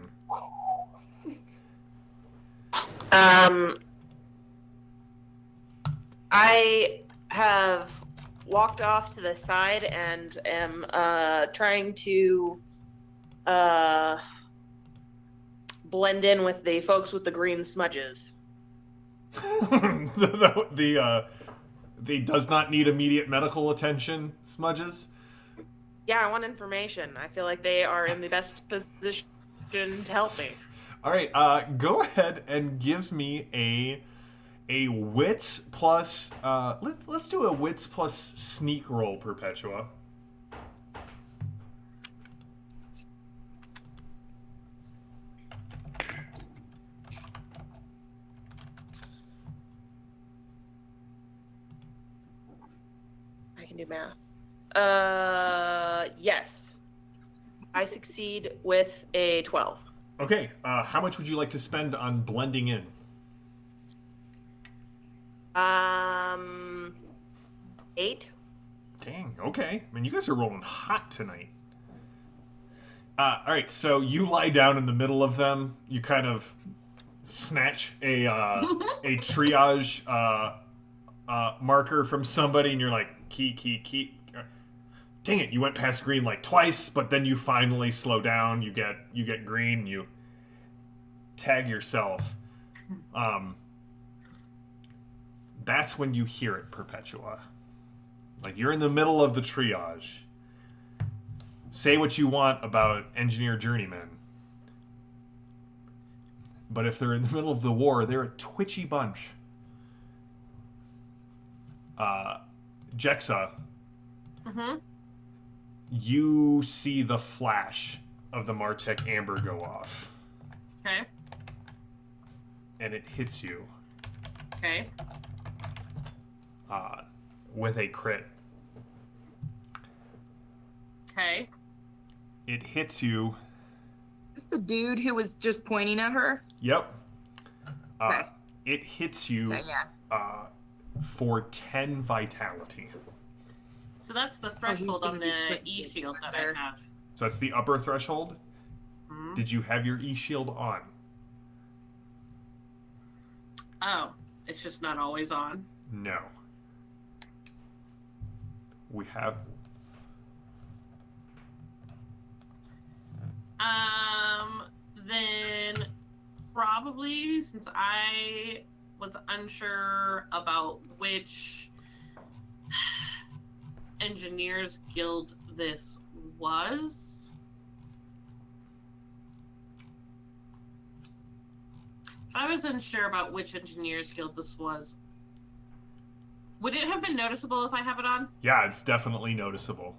Speaker 4: I have walked off to the side and am trying to blend in with the folks with the green smudges.
Speaker 1: the does not need immediate medical attention smudges.
Speaker 4: Yeah, I want information. I feel like they are in the best position to help me.
Speaker 1: All right, go ahead and give me a wits plus let's do a wits plus sneak roll, Perpetua.
Speaker 4: I can do math. Yes. I succeed with a 12.
Speaker 1: Okay, how much would you like to spend on blending in?
Speaker 4: 8.
Speaker 1: Dang, okay. I mean, you guys are rolling hot tonight. All right, so you lie down in the middle of them. You kind of snatch a triage marker from somebody, and you're like, key. Dang it, you went past green like twice, but then you finally slow down. You get green. You tag yourself. That's when you hear it, Perpetua. Like, you're in the middle of the triage. Say what you want about engineer journeymen. But if they're in the middle of the war, they're a twitchy bunch. Jexa, you see the flash of the Martech Amber go off.
Speaker 5: Okay.
Speaker 1: And it hits you.
Speaker 5: Okay.
Speaker 1: With a crit.
Speaker 5: Okay.
Speaker 1: It hits you.
Speaker 2: Is this the dude who was just pointing at her?
Speaker 1: Yep.
Speaker 2: Okay.
Speaker 1: It hits you
Speaker 2: Okay, yeah.
Speaker 1: for 10 vitality.
Speaker 5: So that's the threshold on the E-shield that I have.
Speaker 1: So that's the upper threshold.
Speaker 5: Hmm?
Speaker 1: Did you have your E-shield on?
Speaker 5: Oh, it's just not always on.
Speaker 1: No. We have...
Speaker 5: Then probably, since I was unsure about which engineers guild this was, if I was unsure about which engineers guild this was, would it have been noticeable if I have it on?
Speaker 1: Yeah, it's definitely noticeable.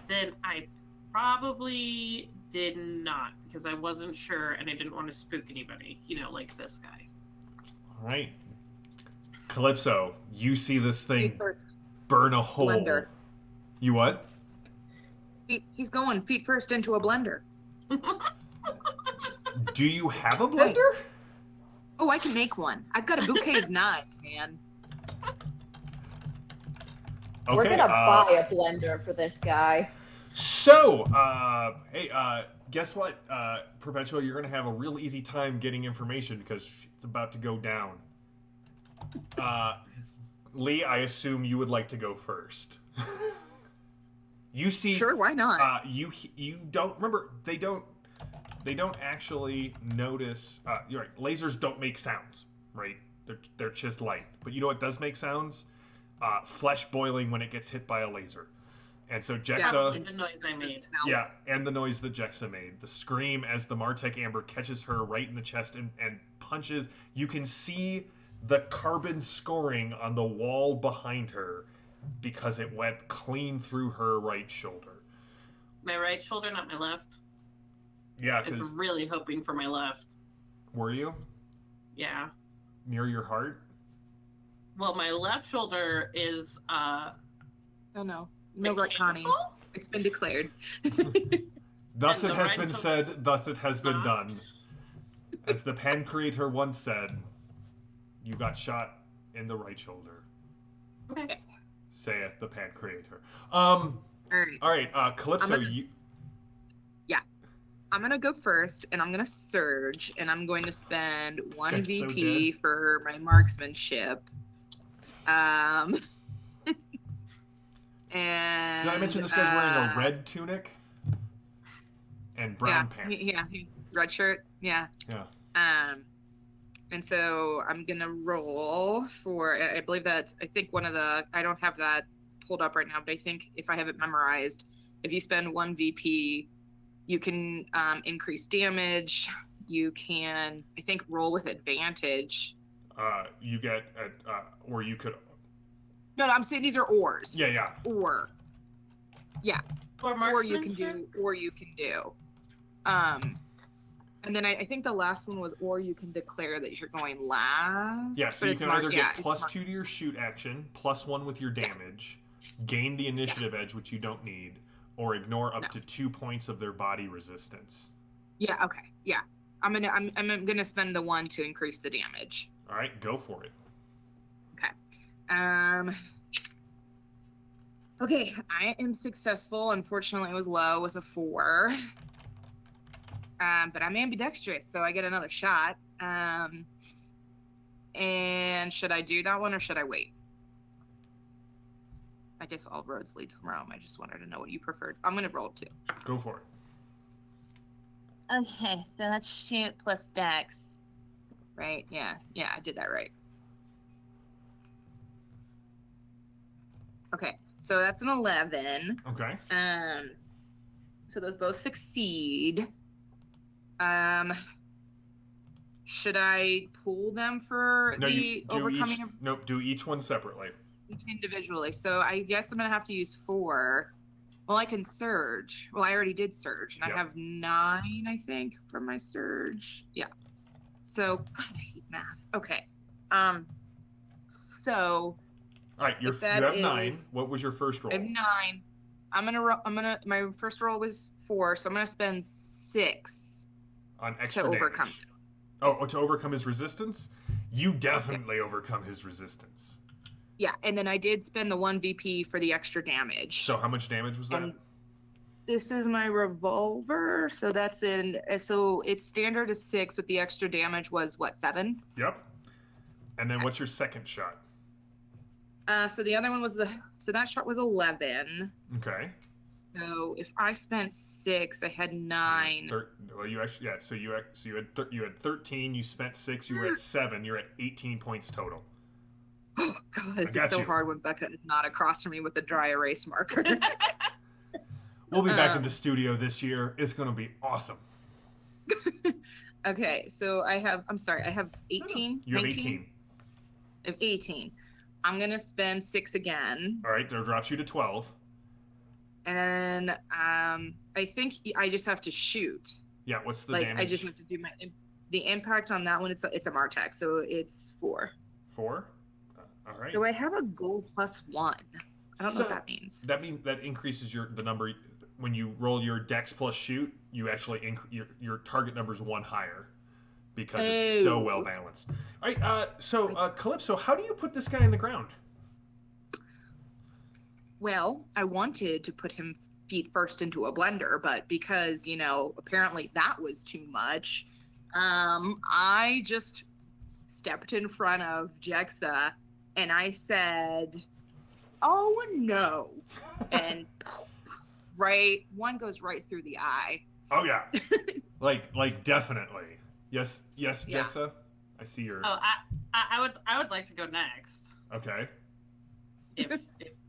Speaker 5: Then I probably did not, because I wasn't sure and I didn't want to spook anybody, like this guy.
Speaker 1: All right. Calypso, you see this thing
Speaker 2: Feet first.
Speaker 1: burn a hole.
Speaker 2: Blender.
Speaker 1: You what?
Speaker 2: He's going feet first into a blender.
Speaker 1: Do you have a blender?
Speaker 2: Oh, I can make one. I've got a bouquet of knives, man.
Speaker 1: Okay,
Speaker 6: We're gonna buy a blender for this guy.
Speaker 1: So, hey, guess what, Perpetual? You're gonna have a real easy time getting information because it's about to go down. Lee, I assume you would like to go first. You see,
Speaker 2: Sure, why not?
Speaker 1: you don't remember. They don't actually notice. You're right. Lasers don't make sounds, right? They're just light. But you know what does make sounds? Flesh boiling when it gets hit by a laser. And so Jexa,
Speaker 5: And the noise I made.
Speaker 1: yeah, and the noise that Jexa made, the scream as the Martech Amber catches her right in the chest and punches. You can see the carbon scoring on the wall behind her because it went clean through her right shoulder.
Speaker 5: My right shoulder, not my left.
Speaker 1: Yeah,
Speaker 5: I was
Speaker 1: because
Speaker 5: really hoping for my left.
Speaker 1: were you
Speaker 5: Yeah.
Speaker 1: near your heart?
Speaker 5: Well, my left shoulder is
Speaker 2: Oh no. No retconning.
Speaker 5: mechanical?
Speaker 2: It's been declared.
Speaker 1: Thus
Speaker 5: And
Speaker 1: it
Speaker 5: the
Speaker 1: has
Speaker 5: right
Speaker 1: been
Speaker 5: shoulder-
Speaker 1: said, thus it has been done. As the Pan Creator once said, you got shot in the right shoulder,
Speaker 5: Okay.
Speaker 1: saith the Pan Creator.
Speaker 2: All right.
Speaker 1: Calypso,
Speaker 2: I'm gonna- I'm gonna go first, and I'm gonna surge, and I'm going to spend one
Speaker 1: guy's so
Speaker 2: VP for my marksmanship. And
Speaker 1: did I mention this guy's wearing a red tunic and brown pants?
Speaker 2: Yeah, red shirt. Yeah.
Speaker 1: Yeah.
Speaker 2: And so I'm gonna roll for. I believe that I think one of the. I don't have that pulled up right now, but I think if I have it memorized, if you spend one VP, you can increase damage. You can, I think, roll with advantage.
Speaker 1: You get, or you could.
Speaker 2: No, I'm saying these are ors.
Speaker 1: Yeah.
Speaker 2: Or you can do. And then I think the last one was, or you can declare that you're going last.
Speaker 1: Yeah, so
Speaker 2: but
Speaker 1: you
Speaker 2: it's
Speaker 1: can
Speaker 2: marked-
Speaker 1: either
Speaker 2: yeah,
Speaker 1: get
Speaker 2: it's
Speaker 1: +2 to your shoot action, +1 with your damage, gain the initiative edge, which you don't need, or ignore up to 2 points of their body resistance.
Speaker 2: Yeah. Okay. Yeah. I'm gonna spend the 1 to increase the damage.
Speaker 1: All right, go for it.
Speaker 2: Okay, I am successful. Unfortunately, it was low with a 4. But I'm ambidextrous, so I get another shot. And should I do that one or should I wait? I guess all roads lead to Rome. I just wanted to know what you preferred. I'm gonna roll 2.
Speaker 1: Go for it.
Speaker 2: Okay, so that's shoot plus dex. Right? Yeah, I did that right. Okay, so that's an 11.
Speaker 1: Okay.
Speaker 2: So those both succeed. Should I pull them for
Speaker 1: No,
Speaker 2: the
Speaker 1: you do
Speaker 2: overcoming
Speaker 1: each.
Speaker 2: of
Speaker 1: Nope, do each one separately.
Speaker 2: each individually? So I guess I'm gonna have to use 4. Well, I can surge. Well, I already did surge, and
Speaker 1: Yep.
Speaker 2: I have 9, I think, from my surge. Yeah. So God, I hate math. Okay. So
Speaker 1: All right, you
Speaker 2: If that
Speaker 1: have 9.
Speaker 2: is-
Speaker 1: What was your first roll?
Speaker 2: I have 9. My first roll was 4, so I'm gonna spend 6
Speaker 1: On
Speaker 2: to
Speaker 1: extra
Speaker 2: overcome.
Speaker 1: damage. Oh, to overcome his resistance? You definitely overcome his resistance.
Speaker 2: Yeah, and then I did spend the 1 VP for the extra damage.
Speaker 1: So how much damage was that?
Speaker 2: And this is my revolver, so that's in. So its standard is 6, with the extra damage was what, 7?
Speaker 1: Yep. And then what's your second shot?
Speaker 2: So the other one was that shot was 11.
Speaker 1: Okay.
Speaker 2: So if I spent 6, I had 9.
Speaker 1: Well, you actually, yeah. So you had 13. You spent 6. You were at 7. You're at 18 points total.
Speaker 2: Oh God, this
Speaker 1: got
Speaker 2: is so
Speaker 1: you.
Speaker 2: hard when Becca is not across from me with a dry erase marker.
Speaker 1: We'll be back in the studio this year. It's gonna be awesome.
Speaker 2: Okay, so I have 18.
Speaker 1: You have
Speaker 2: 19?
Speaker 1: 18.
Speaker 2: I have 18. I'm gonna spend 6 again.
Speaker 1: All right, that drops you to 12.
Speaker 2: And I think I just have to shoot.
Speaker 1: Yeah. What's the
Speaker 2: Like
Speaker 1: damage?
Speaker 2: I just have to do the impact on that one. It's a Martech, so it's 4.
Speaker 1: 4. All right.
Speaker 2: So I have a gold +1. I don't know what that means.
Speaker 1: That means that increases the number when you roll your dex plus shoot. You actually your target number is 1 higher because it's so
Speaker 2: Oh.
Speaker 1: well balanced. All right. So Calypso, how do you put this guy in the ground?
Speaker 2: Well, I wanted to put him feet first into a blender, but because apparently that was too much, I just stepped in front of Jexa and I said, "Oh no!" And one goes right through the eye.
Speaker 1: Oh yeah. like definitely. Yes,
Speaker 2: Yeah.
Speaker 1: Jexa. I see your.
Speaker 5: Oh, I would like to go next
Speaker 1: Okay.
Speaker 5: if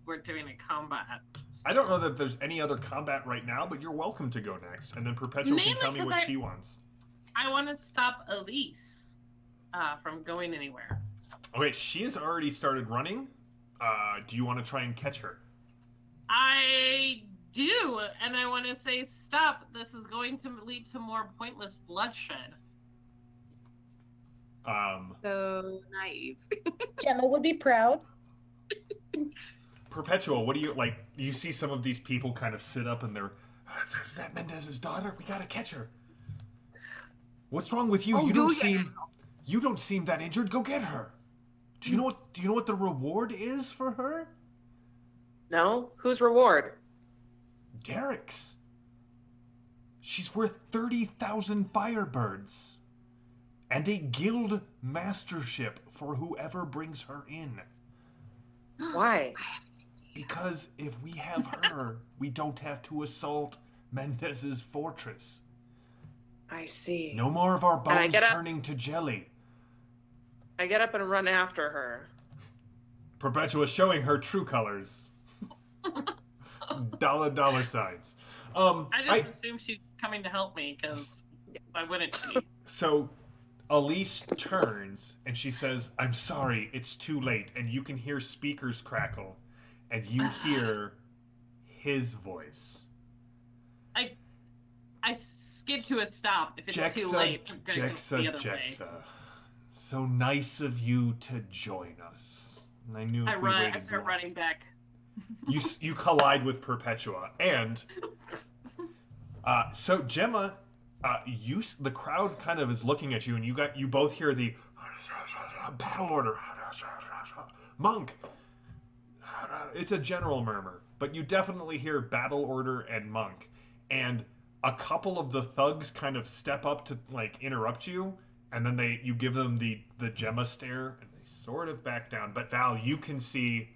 Speaker 5: we're doing a combat.
Speaker 1: I don't know that there's any other combat right now, but you're welcome to go next, and then Perpetual can
Speaker 5: Mainly
Speaker 1: tell me
Speaker 5: 'cause
Speaker 1: what she wants.
Speaker 5: I want to stop Elise from going anywhere.
Speaker 1: Okay, she has already started running. Do you want to try and catch her?
Speaker 5: I do, and I want to say stop. This is going to lead to more pointless bloodshed.
Speaker 2: So naive.
Speaker 3: Gemma would be proud.
Speaker 1: Perpetual, what do you like? You see some of these people kind of sit up and they're Is that Mendez's daughter? We gotta catch her. What's wrong with you?
Speaker 2: Oh,
Speaker 1: You
Speaker 2: do
Speaker 1: don't
Speaker 2: ya?
Speaker 1: seem that injured. Go get her. Do you know what the reward is for her?
Speaker 4: No? Whose reward?
Speaker 1: Derek's. She's worth 30,000 firebirds. And a guild mastership for whoever brings her in.
Speaker 4: Why?
Speaker 1: Because if we have her, we don't have to assault Mendez's fortress.
Speaker 4: I see.
Speaker 1: No more of our
Speaker 4: And I
Speaker 1: bones
Speaker 4: get up-
Speaker 1: turning to jelly.
Speaker 4: I get up and run after her.
Speaker 1: Perpetua showing her true colors. dollar signs.
Speaker 5: I just assume she's coming to help me, because why wouldn't she?
Speaker 1: So Elise turns and she says, "I'm sorry, it's too late." And you can hear speakers crackle, and you hear his voice.
Speaker 5: I skid to a stop. If it's too late, I'm going to go the other way.
Speaker 1: So nice of you to join us. And I knew if we waited
Speaker 5: I start
Speaker 1: long-
Speaker 5: running back.
Speaker 1: You collide with Perpetua, and so Gemma, the crowd kind of is looking at you, and you both hear the battle order, monk. It's a general murmur, but you definitely hear battle order and monk, and a couple of the thugs kind of step up to like interrupt you, and then you give them the Gemma stare, and they sort of back down. But Val, you can see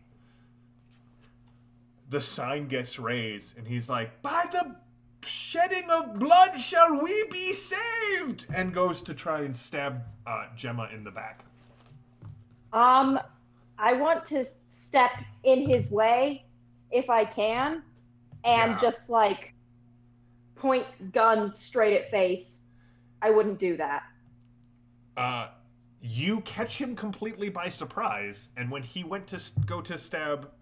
Speaker 1: the sign gets raised, and he's like, "By the shedding of blood shall we be saved," and goes to try and stab Gemma in the back.
Speaker 6: I want to step in his way if I can, and
Speaker 1: Yeah.
Speaker 6: just like point gun straight at face. I wouldn't do that.
Speaker 1: You catch him completely by surprise, and when he went to go to stab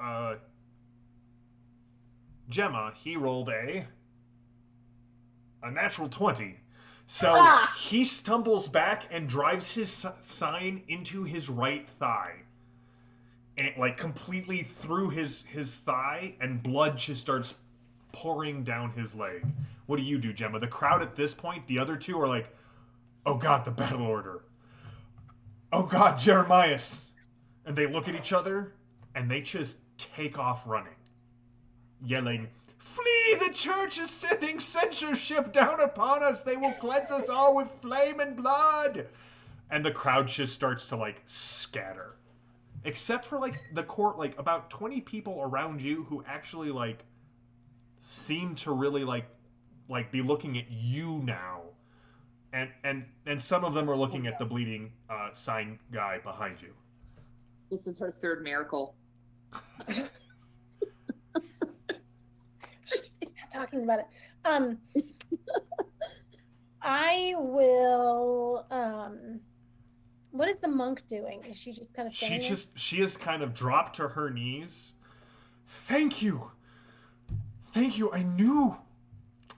Speaker 1: Gemma, he rolled a natural 20. So he stumbles back and drives his sign into his right thigh. And like completely through his thigh, and blood just starts pouring down his leg. What do you do, Gemma? The crowd at this point, the other two are like, "Oh God, the battle order. Oh God, Jeremias." And they look at each other, and they just take off running, yelling, "Flee! The church is sending censorship down upon us. They will cleanse us all with flame and blood." And the crowd just starts to like scatter. Except for like the court, like about 20 people around you who actually like seem to really like be looking at you now. And some of them are looking at the bleeding sign guy behind you.
Speaker 2: This is her third miracle.
Speaker 3: Not talking about it. I will. What is the monk doing? Is she just kind of standing there?
Speaker 1: She has kind of dropped to her knees. Thank you. I knew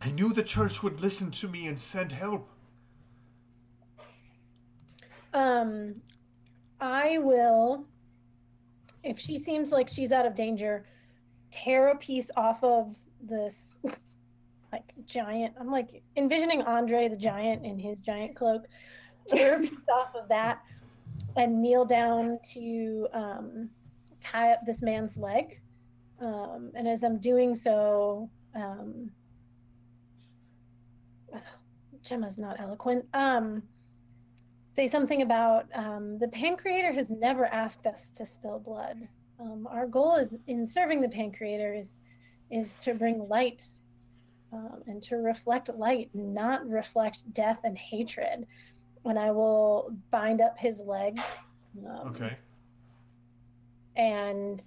Speaker 1: the church would listen to me and send help.
Speaker 3: I will, if she seems like she's out of danger, tear a piece off of this like giant. I'm like envisioning Andre the giant in his giant cloak. Tear a piece off of that and kneel down to tie up this man's leg. And as I'm doing so, Gemma's not eloquent. Say something about the Pancreator has never asked us to spill blood. Our goal is in serving the Pancreator is to bring light and to reflect light, not reflect death and hatred. And I will bind up his leg.
Speaker 1: Okay.
Speaker 3: And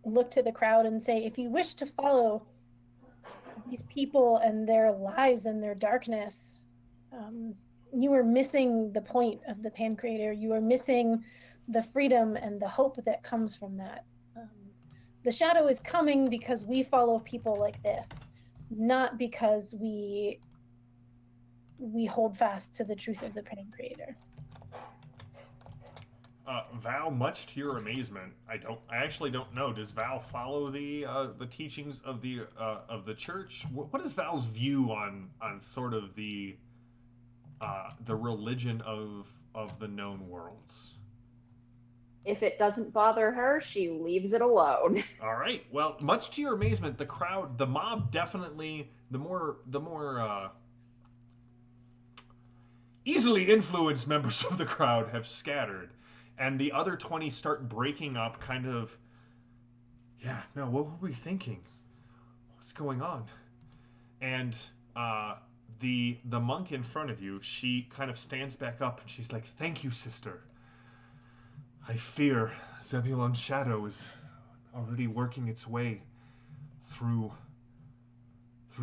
Speaker 3: look to the crowd and say, if you wish to follow these people and their lies and their darkness, you are missing the point of the Pancreator. You are missing the freedom and the hope that comes from that. The shadow is coming because we follow people like this, not because we hold fast to the truth of the Pancreator.
Speaker 1: Val, much to your amazement, I actually don't know. Does Val follow the teachings of the church? What is Val's view on sort of the religion of the known worlds?
Speaker 6: If it doesn't bother her, she leaves it alone.
Speaker 1: All right. Well, much to your amazement, the mob, definitely the more easily influenced members of the crowd have scattered, and the other 20 start breaking up. Kind of, yeah. No, what were we thinking? What's going on? And the monk in front of you, she kind of stands back up and she's like, "Thank you, sister. I fear Zebulon's shadow is already working its way through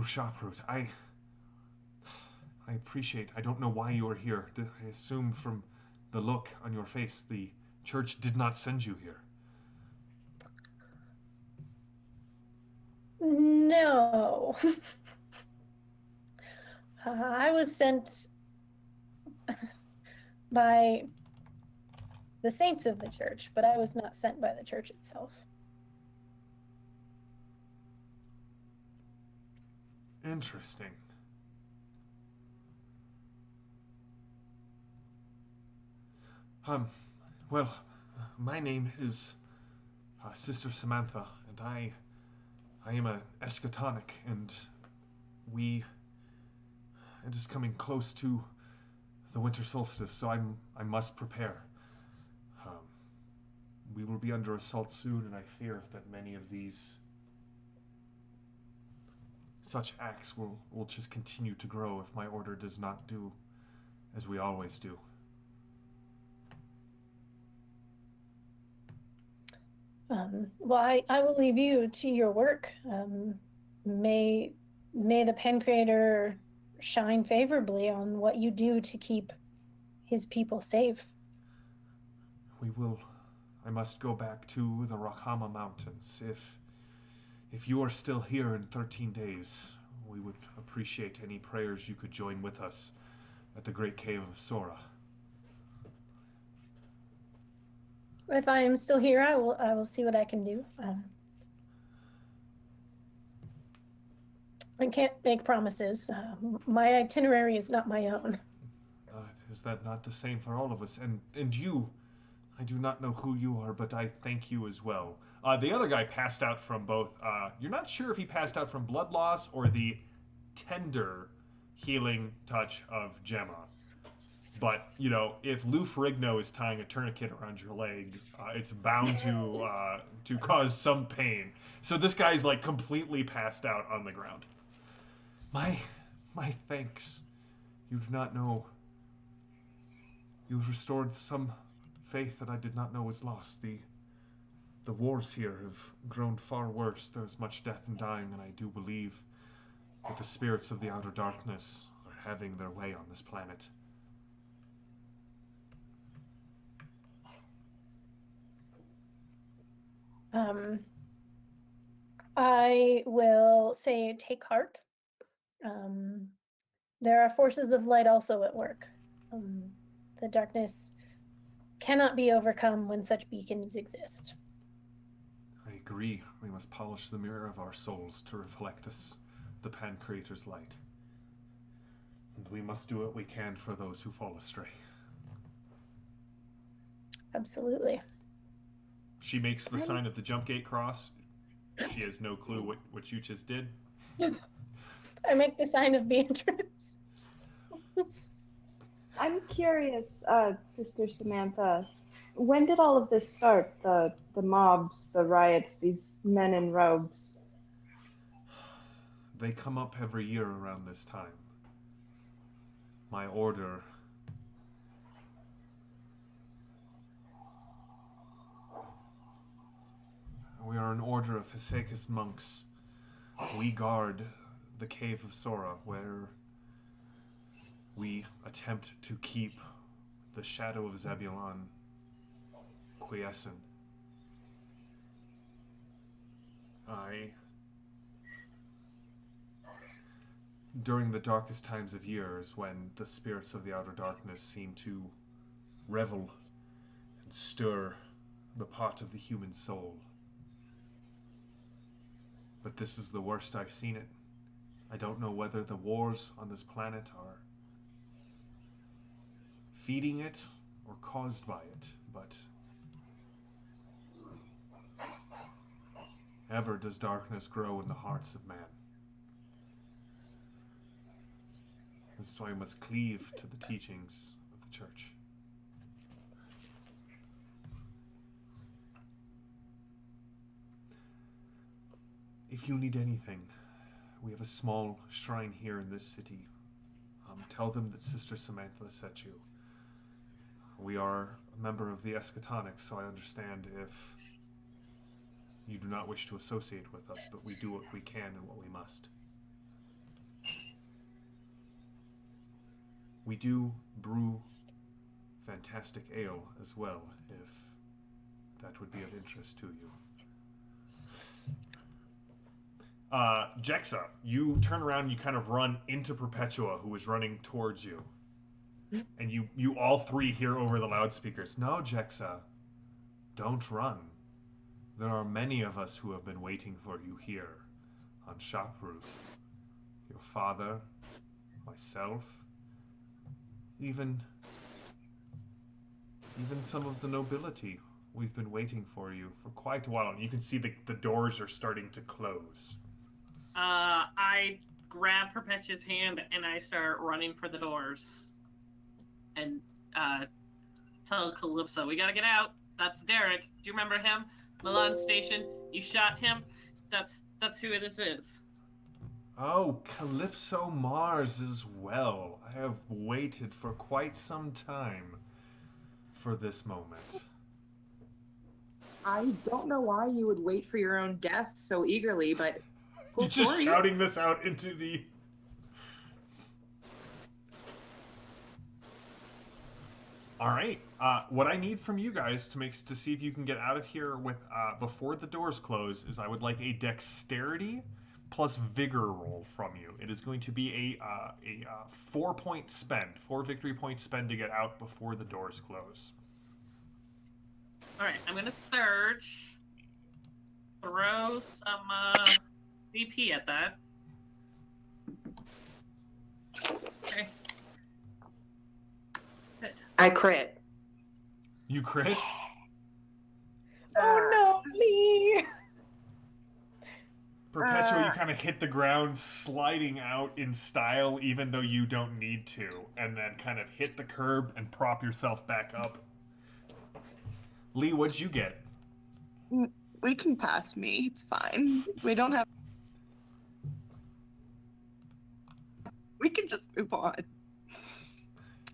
Speaker 1: Shoproot. I appreciate. I don't know why you are here. I assume from the look on your face, the church did not send you here."
Speaker 3: No. I was sent by the saints of the church, but I was not sent by the church itself.
Speaker 1: Interesting. Well, my name is Sister Samantha, and I am a eschatonic, and it is coming close to the winter solstice, so I must prepare. We will be under assault soon, and I fear that many of these such acts will just continue to grow if my order does not do as we always do.
Speaker 3: Well, I will leave you to your work. May the Pen Creator shine favorably on what you do to keep his people safe.
Speaker 1: We will. I must go back to the Rakhama Mountains. If you are still here in 13 days, we would appreciate any prayers you could join with us at the Great Cave of Sora.
Speaker 3: If I am still here, I will see what I can do. I can't make promises. My itinerary is not my own.
Speaker 1: Is that not the same for all of us? And you, I do not know who you are, but I thank you as well. The other guy passed out from both. You're not sure if he passed out from blood loss or the tender healing touch of Gemma. But, if Lou Ferrigno is tying a tourniquet around your leg, it's bound to cause some pain. So this guy's like completely passed out on the ground. My thanks. You do not know. You've restored some faith that I did not know was lost. The wars here have grown far worse. There's much death and dying, and I do believe that the spirits of the outer darkness are having their way on this planet.
Speaker 3: I will say take heart. There are forces of light also at work. The darkness cannot be overcome when such beacons exist.
Speaker 1: I agree. We must polish the mirror of our souls to reflect the Pan Creator's light. And we must do what we can for those who fall astray.
Speaker 3: Absolutely.
Speaker 1: She makes the sign of the jump gate cross. She has no clue what you just did.
Speaker 3: I make the sign of Beatrice.
Speaker 6: I'm curious, Sister Samantha, when did all of this start? The mobs, the riots, these men in robes?
Speaker 1: They come up every year around this time. My order... We are an order of Heseki's monks. We guard the Cave of Sora, where we attempt to keep the shadow of Zebulon quiescent. During the darkest times of years, when the spirits of the outer darkness seem to revel in stir the pot of the human soul. But this is the worst I've seen it. I don't know whether the wars on this planet are feeding it or caused by it, but ever does darkness grow in the hearts of man. That's why we must cleave to the teachings of the church. If you need anything, we have a small shrine here in this city. Tell them that Sister Samantha sent you. We are a member of the Eschatonics, so I understand if you do not wish to associate with us, but we do what we can and what we must. We do brew fantastic ale as well, if that would be of interest to you. Jexa, you turn around and you kind of run into Perpetua, who is running towards you. And you all three hear over the loudspeakers, "No, Jexa, don't run. There are many of us who have been waiting for you here on Shop Route. Your father, myself, even some of the nobility. We've been waiting for you for quite a while." And you can see the doors are starting to close.
Speaker 5: I grab Perpetua's hand and I start running for the doors. And tell Calypso, we gotta get out. That's Derek. Do you remember him? Milan Station. You shot him. That's who this is.
Speaker 1: Oh, Calypso Mars as well. I have waited for quite some time for this moment.
Speaker 2: I don't know why you would wait for your own death so eagerly, but
Speaker 1: You're just shouting this out into the... All right. What I need from you guys to see if you can get out of here with before the doors close is I would like a dexterity plus vigor roll from you. It is going to be a 4-point spend, 4 victory points spend to get out before the doors close.
Speaker 5: All right, I'm gonna search. Throw some VP at that. Okay.
Speaker 4: I crit.
Speaker 1: You crit?
Speaker 3: Oh no, me!
Speaker 1: Perpetua, you kind of hit the ground, sliding out in style, even though you don't need to, and then kind of hit the curb and prop yourself back up. Lee, what'd you get?
Speaker 2: We can pass me. It's fine. We don't have. We can just move on.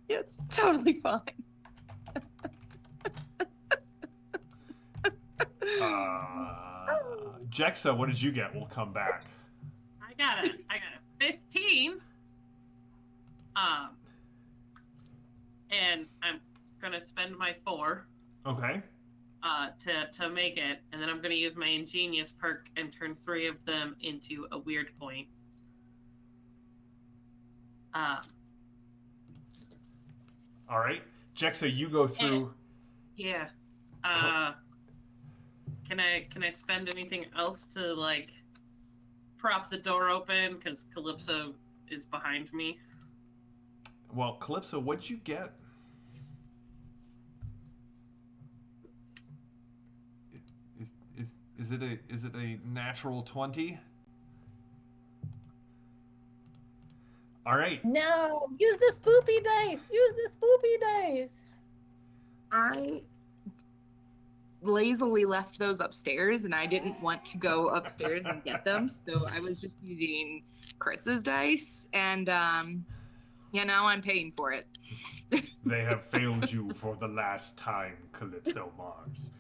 Speaker 2: It's totally fine.
Speaker 1: Jexa, what did you get? We'll come back.
Speaker 5: I got a 15. And I'm gonna spend my 4.
Speaker 1: Okay.
Speaker 5: To make it, and then I'm gonna use my ingenious perk and turn 3 of them into a weird point.
Speaker 1: All right. Jexa, you go through.
Speaker 5: Yeah. Can I spend anything else to like prop the door open because Calypso is behind me?
Speaker 1: Well, Calypso, what'd you get? Is it a natural 20? All right.
Speaker 3: No, use the spoopy dice. Use the spoopy dice.
Speaker 2: I lazily left those upstairs, and I didn't want to go upstairs and get them, so I was just using Chris's dice, and now I'm paying for it.
Speaker 1: They have failed you for the last time, Calypso Mars.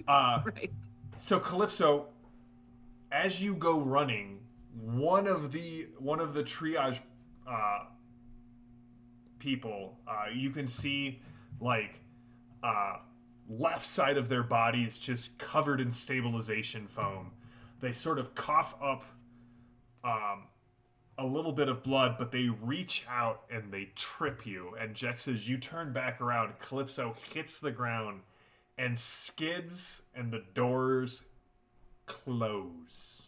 Speaker 2: Right.
Speaker 1: So Calypso, as you go running, one of the triage people, you can see like left side of their body is just covered in stabilization foam. They sort of cough up a little bit of blood, but they reach out and they trip you. And Jex, as you turn back around, Calypso hits the ground and skids, and the doors close.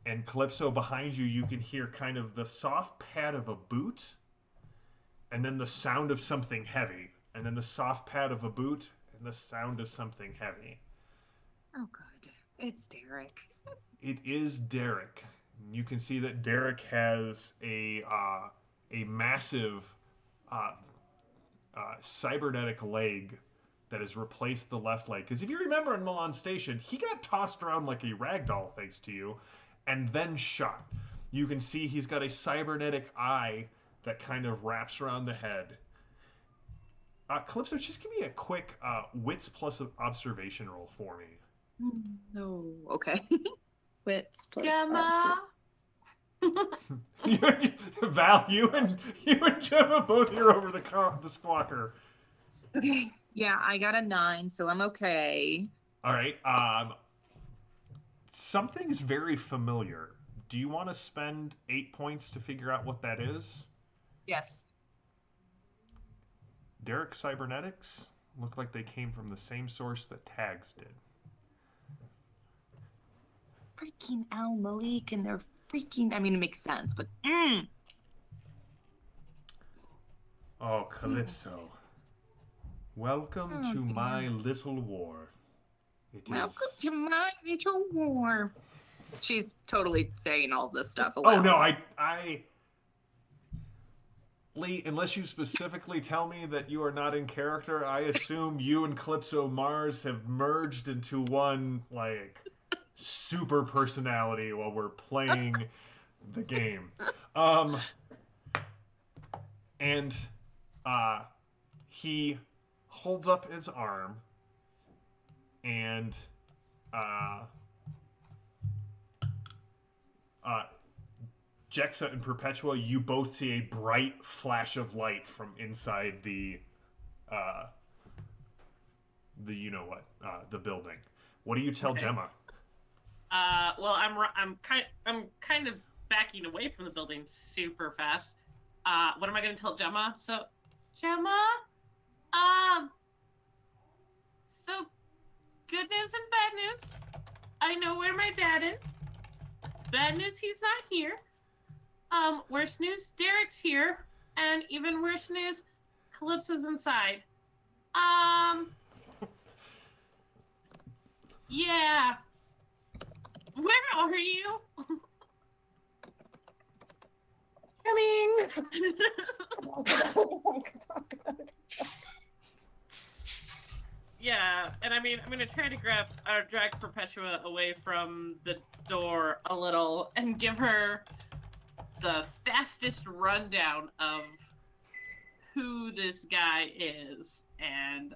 Speaker 1: And Calypso, behind you, you can hear kind of the soft pad of a boot, and then the sound of something heavy, and then the soft pad of a boot, and the sound of something heavy.
Speaker 2: Oh, good. It's Derek.
Speaker 1: It is Derek. You can see that Derek has a massive cybernetic leg that has replaced the left leg. Because if you remember in Milan Station, he got tossed around like a ragdoll, thanks to you, and then shot. You can see he's got a cybernetic eye that kind of wraps around the head. Calypso, just give me a quick wits plus observation roll for me.
Speaker 2: No. Okay. Wits plus
Speaker 5: Gemma.
Speaker 1: Val, you and Gemma both hear over the squawker.
Speaker 2: Okay. Yeah, I got a 9, so I'm okay.
Speaker 1: All right. Something's very familiar. Do you want to spend 8 points to figure out what that is?
Speaker 2: Yes.
Speaker 1: Derek Cybernetics look like they came from the same source that Tags did.
Speaker 2: Freaking Al Malik and they're freaking. I mean, it makes sense, but.
Speaker 1: Oh, Calypso. Welcome to
Speaker 2: dear.
Speaker 1: my little war.
Speaker 2: Welcome to my little war. She's totally saying all this stuff
Speaker 1: Oh
Speaker 2: aloud.
Speaker 1: no, I Lee, unless you specifically tell me that you are not in character, I assume you and Calypso Mars have merged into one, like, super personality while we're playing the game. And he holds up his arm and Jexa and Perpetua, you both see a bright flash of light from inside the the building. What do you tell Gemma?
Speaker 5: Well, I'm kind of backing away from the building super fast. What am I going to tell Gemma? So, Gemma, so good news and bad news. I know where my dad is. Bad news, he's not here. Worse news, Derek's here, and even worse news, Calypso's inside. Yeah. Where are you? Yeah, and I mean, I'm gonna try to drag Perpetua away from the door a little and give her the fastest rundown of who this guy is and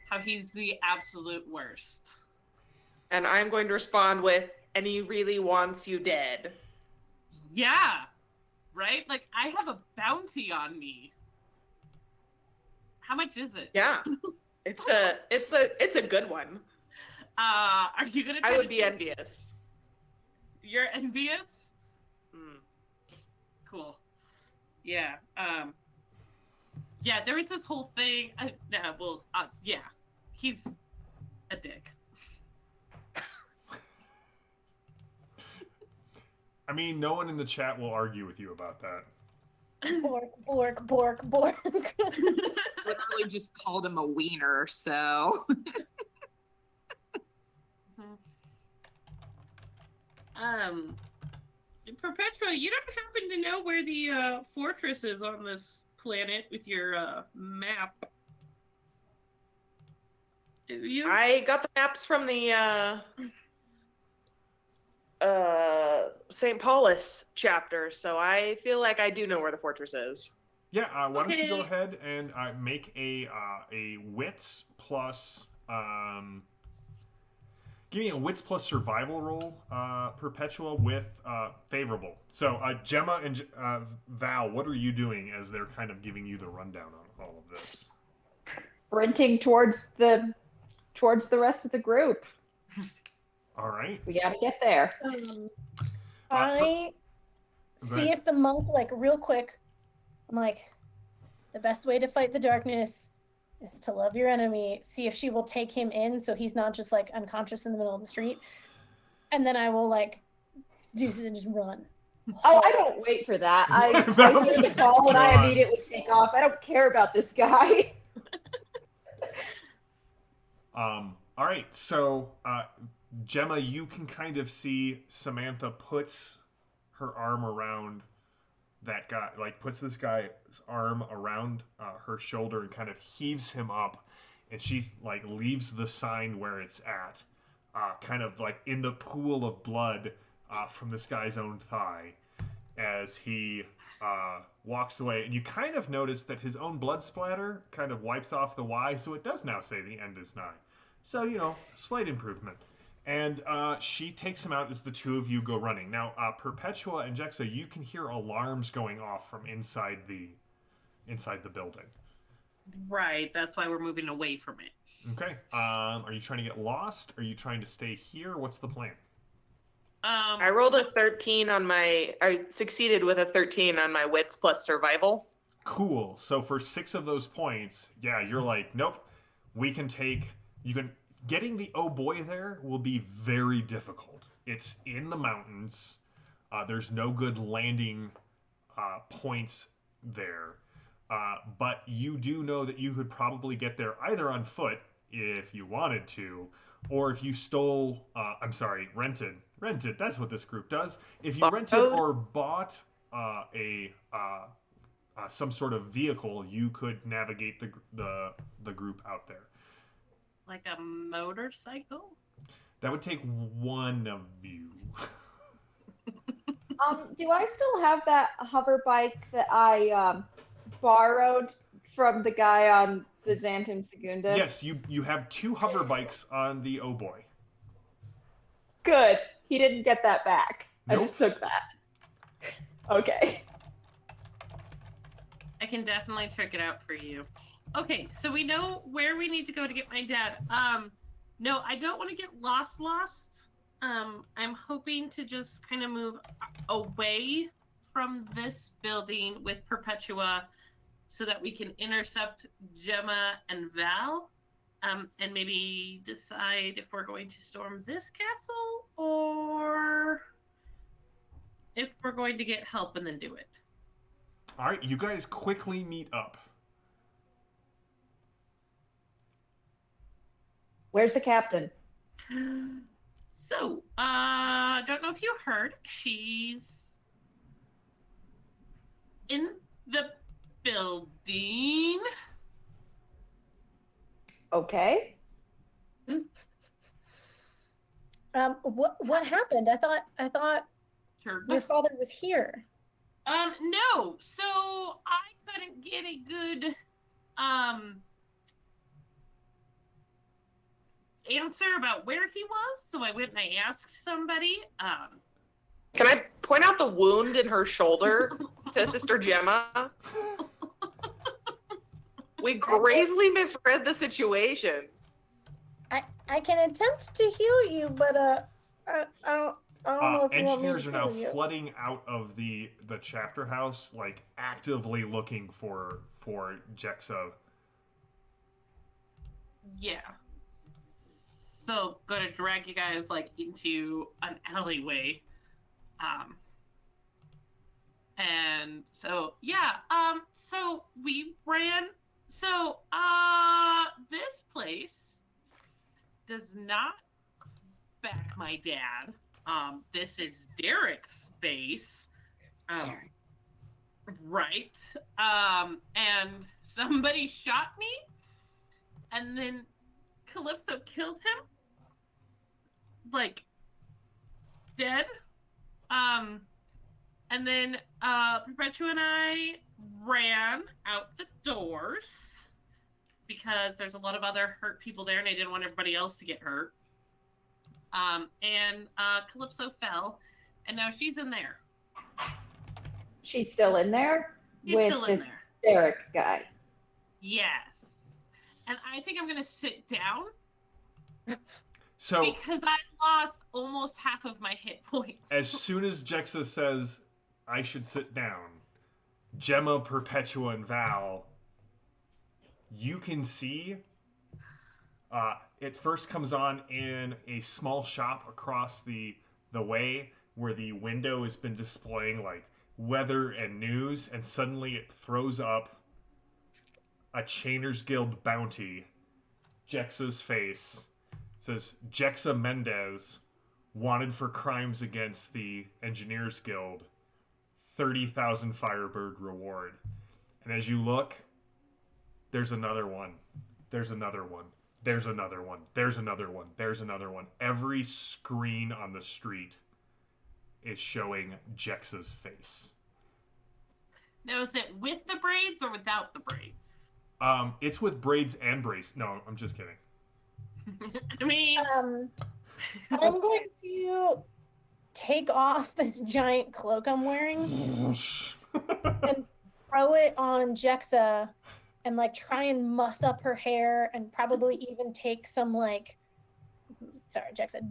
Speaker 5: how he's the absolute worst.
Speaker 4: And I'm going to respond with, and he really wants you dead.
Speaker 5: Yeah, right? Like, I have a bounty on me. How much is it?
Speaker 4: Yeah, it's a good one.
Speaker 5: Are you gonna?
Speaker 4: I would be envious.
Speaker 5: You're envious?
Speaker 4: Mm.
Speaker 5: Cool. Yeah. Yeah. There was this whole thing. Yeah. He's a dick.
Speaker 1: I mean, no one in the chat will argue with you about that.
Speaker 3: Bork.
Speaker 2: Literally just called him a wiener, so.
Speaker 5: Perpetua, you don't happen to know where the fortress is on this planet with your map, do you?
Speaker 4: I got the maps from the St. Paulus chapter, so I feel like I do know where the fortress is.
Speaker 1: Yeah, why don't you go
Speaker 5: Okay.
Speaker 1: ahead and make a wits plus give me a wits plus survival roll, Perpetua, with favorable. So Gemma and Val, what are you doing as they're kind of giving you the rundown on all of this?
Speaker 6: Sprinting towards the rest of the group.
Speaker 1: All right.
Speaker 6: We gotta get there.
Speaker 3: I
Speaker 1: Go
Speaker 3: see
Speaker 1: ahead.
Speaker 3: if the monk, like, real quick, I'm like, the best way to fight the darkness is to love your enemy. See if she will take him in so he's not just like unconscious in the middle of the street. And then I will like do and just run.
Speaker 6: Oh, I don't wait for that. I
Speaker 1: Val's
Speaker 6: hear the
Speaker 1: just
Speaker 6: call and I
Speaker 1: gone.
Speaker 6: immediately take off. I don't care about this guy.
Speaker 1: All right, so Gemma, you can kind of see Samantha puts her arm around that guy, like puts this guy's arm around her shoulder and kind of heaves him up, and she like leaves the sign where it's at, kind of like in the pool of blood from this guy's own thigh, as he walks away, and you kind of notice that his own blood splatter kind of wipes off the Y, so it does now say the end is nigh. So, you know, slight improvement. And she takes him out as the two of you go running. Now, Perpetua and Jexa, you can hear alarms going off from inside the building.
Speaker 5: Right, that's why we're moving away from it.
Speaker 1: Okay. Are you trying to get lost? Are you trying to stay here? What's the plan?
Speaker 4: I rolled a 13 on my. I succeeded with a 13 on my wits plus survival.
Speaker 1: Cool. So for 6 of those points, yeah, you're like, nope. You can. Getting the Oh Boii there will be very difficult. It's in the mountains. There's no good landing points there. But you do know that you could probably get there either on foot if you wanted to, or if you stole, rented. Rented, that's what this group does. If you rented or bought some sort of vehicle, you could navigate the group out there.
Speaker 5: Like a motorcycle?
Speaker 1: That would take one of you.
Speaker 6: Do I still have that hover bike that I borrowed from the guy on Byzantium Secundus?
Speaker 1: Yes, you have 2 hover bikes on the Oh Boii.
Speaker 6: Good. He didn't get that back.
Speaker 1: Nope.
Speaker 6: I just took that. Okay.
Speaker 5: I can definitely trick it out for you. Okay, so we know where we need to go to get my dad. No, I don't want to get lost. I'm hoping to just kind of move away from this building with Perpetua so that we can intercept Gemma and Val, and maybe decide if we're going to storm this castle or if we're going to get help and then do it.
Speaker 1: All right, you guys quickly meet up.
Speaker 6: Where's the captain?
Speaker 5: So, don't know if you heard, she's in the building.
Speaker 6: Okay.
Speaker 3: What happened? I thought
Speaker 5: Sure.
Speaker 3: your father was here.
Speaker 5: No. So I couldn't get a good answer about where he was, so I went and I asked somebody.
Speaker 4: Can I point out the wound in her shoulder to Sister Gemma? We gravely misread the situation.
Speaker 3: I can attempt to heal you, but I don't know if you want me
Speaker 1: Engineers
Speaker 3: to
Speaker 1: are now
Speaker 3: heal you.
Speaker 1: flooding out of the chapter house, like actively looking for Jexa.
Speaker 5: Yeah. So gonna drag you guys like into an alleyway. And so yeah, so we ran. So this place does not back my dad. This is Derek's base.
Speaker 3: Derek.
Speaker 5: Right. And somebody shot me, and then Calypso killed him. Like, dead. And then Perpetua and I ran out the doors because there's a lot of other hurt people there, and I didn't want everybody else to get hurt. And Calypso fell, and now she's in there.
Speaker 6: She's still in there
Speaker 5: She's
Speaker 6: with
Speaker 5: still in
Speaker 6: this
Speaker 5: there.
Speaker 6: Derek guy.
Speaker 5: Yes. And I think I'm going to sit down
Speaker 1: So
Speaker 5: because I lost almost half of my hit points.
Speaker 1: as soon as Jexa says, I should sit down, Gemma, Perpetua, and Val you can see it first comes on in a small shop across the way where the window has been displaying like weather and news, and suddenly it throws up a Chainer's Guild bounty, Jexa's face. It says Jexa Mendez, wanted for crimes against the Engineers Guild, 30,000 Firebird reward. And as you look, there's another one. There's another one. There's another one. There's another one. There's another one. Every screen on the street is showing Jexa's face.
Speaker 5: Now, is it with the braids or without the braids?
Speaker 1: It's with braids and brace. No, I'm just kidding.
Speaker 5: I mean,
Speaker 3: I'm going to take off this giant cloak I'm wearing and throw it on Jexa and like try and muss up her hair and probably even take some like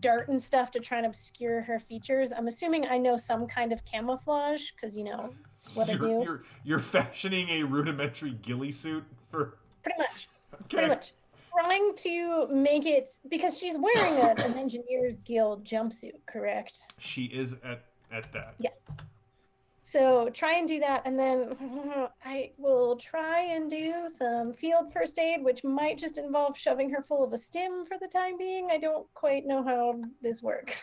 Speaker 3: dirt and stuff to try and obscure her features. I'm assuming I know some kind of camouflage because it's what I do.
Speaker 1: You're fashioning a rudimentary ghillie suit for
Speaker 3: Pretty much.
Speaker 1: okay.
Speaker 3: Pretty much. Trying to make it because she's wearing an Engineers Guild jumpsuit, correct?
Speaker 1: She is at that.
Speaker 3: Yeah. So try and do that, and then I will try and do some field first aid, which might just involve shoving her full of a stim for the time being. I don't quite know how this works.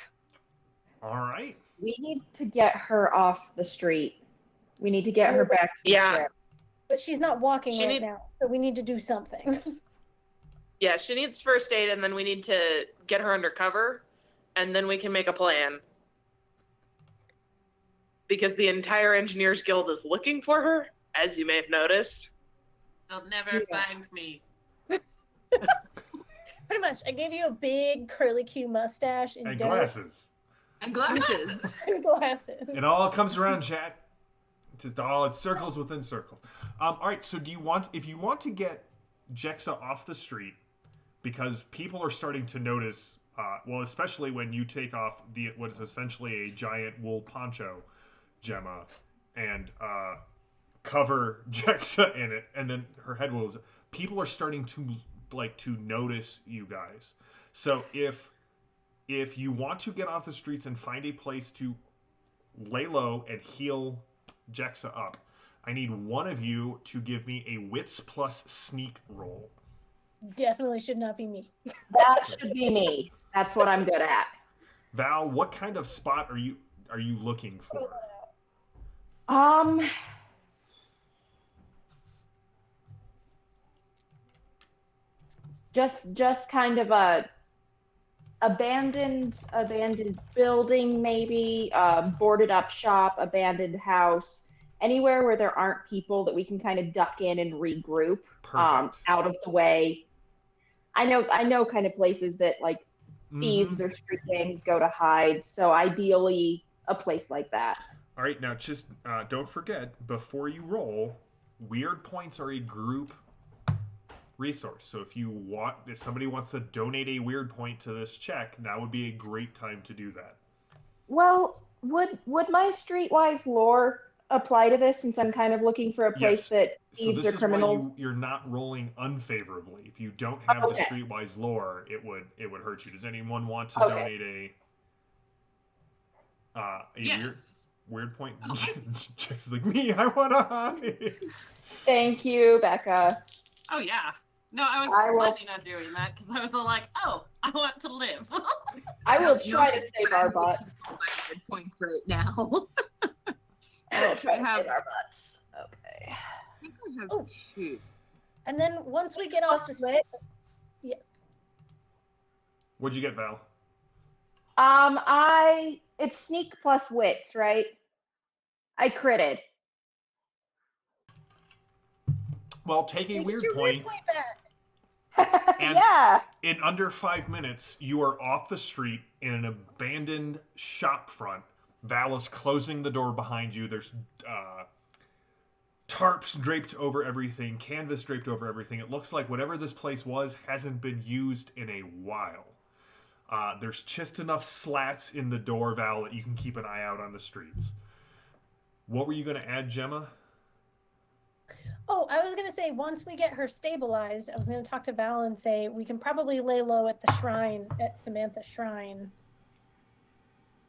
Speaker 1: All right.
Speaker 6: We need to get her off the street. We need to get her back to the ship.
Speaker 3: But she's not walking now, so we need to do something.
Speaker 4: Yeah, she needs first aid, and then we need to get her under cover, and then we can make a plan. Because the entire Engineers Guild is looking for her, as you may have noticed.
Speaker 5: they'll never find me.
Speaker 3: Pretty much. I gave you a big curly Q mustache
Speaker 1: and glasses.
Speaker 2: And glasses.
Speaker 3: And glasses.
Speaker 1: It all comes around, chat. Just all it's circles within circles. All right. So, if you want to get Jexa off the street, because people are starting to notice, especially when you take off what is essentially a giant wool poncho, Gemma, and cover Jexa in it, and then her head will. People are starting to notice you guys. So if you want to get off the streets and find a place to lay low and heal Jexa up, I need one of you to give me a wits plus sneak roll.
Speaker 3: Definitely should not be me.
Speaker 6: That should be me. That's what I'm good at.
Speaker 1: Val, what kind of spot are you looking for?
Speaker 6: Just kind of a abandoned building, maybe boarded up shop, abandoned house, anywhere where there aren't people that we can kind of duck in and regroup.
Speaker 1: Perfect.
Speaker 6: Out of the way. I know kind of places that like thieves or street gangs go to hide, so ideally a place like that.
Speaker 1: All right, now just don't forget, before you roll, weird points are a group resource. So if somebody wants to donate a weird point to this check, now would be a great time to do that.
Speaker 6: Well, would my streetwise lore apply to this, since I'm kind of looking for a place that thieves or criminals?
Speaker 1: Why you're not rolling unfavorably. If you don't have the streetwise lore, it would hurt you. Does anyone want to donate a weird point? Jack's like, me, I want to hide.
Speaker 6: Thank you, Becca.
Speaker 5: Oh yeah. No, I was planning on doing that because I was all like, oh, I want to live.
Speaker 6: I will try to save our butts.
Speaker 2: Good points right now.
Speaker 6: I will try to save our butts. Okay.
Speaker 2: I think I have two.
Speaker 3: And then once we get off the split, yes.
Speaker 1: What'd you get, Val?
Speaker 6: It's sneak plus wits, right? I critted.
Speaker 1: Well, take a weird point. And
Speaker 6: yeah.
Speaker 1: in under 5 minutes, you are off the street in an abandoned shop front. Val is closing the door behind you. There's tarps draped over everything, canvas draped over everything. It looks like whatever this place was hasn't been used in a while. There's just enough slats in the door, Val, that you can keep an eye out on the streets. What were you going to add, Gemma?
Speaker 3: Oh, I was gonna say once we get her stabilized, I was gonna talk to Val and say we can probably lay low at the shrine, at Samantha's shrine.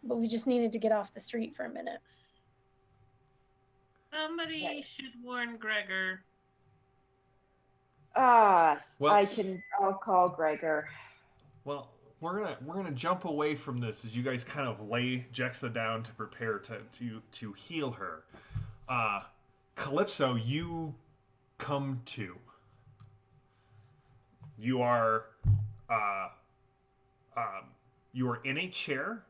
Speaker 3: But we just needed to get off the street for a minute.
Speaker 5: Somebody should warn Gregor.
Speaker 1: Well,
Speaker 6: I'll call Gregor.
Speaker 1: Well, we're gonna jump away from this as you guys kind of lay Jexa down to prepare to heal her. Calypso, you come to. You are you are in a chair.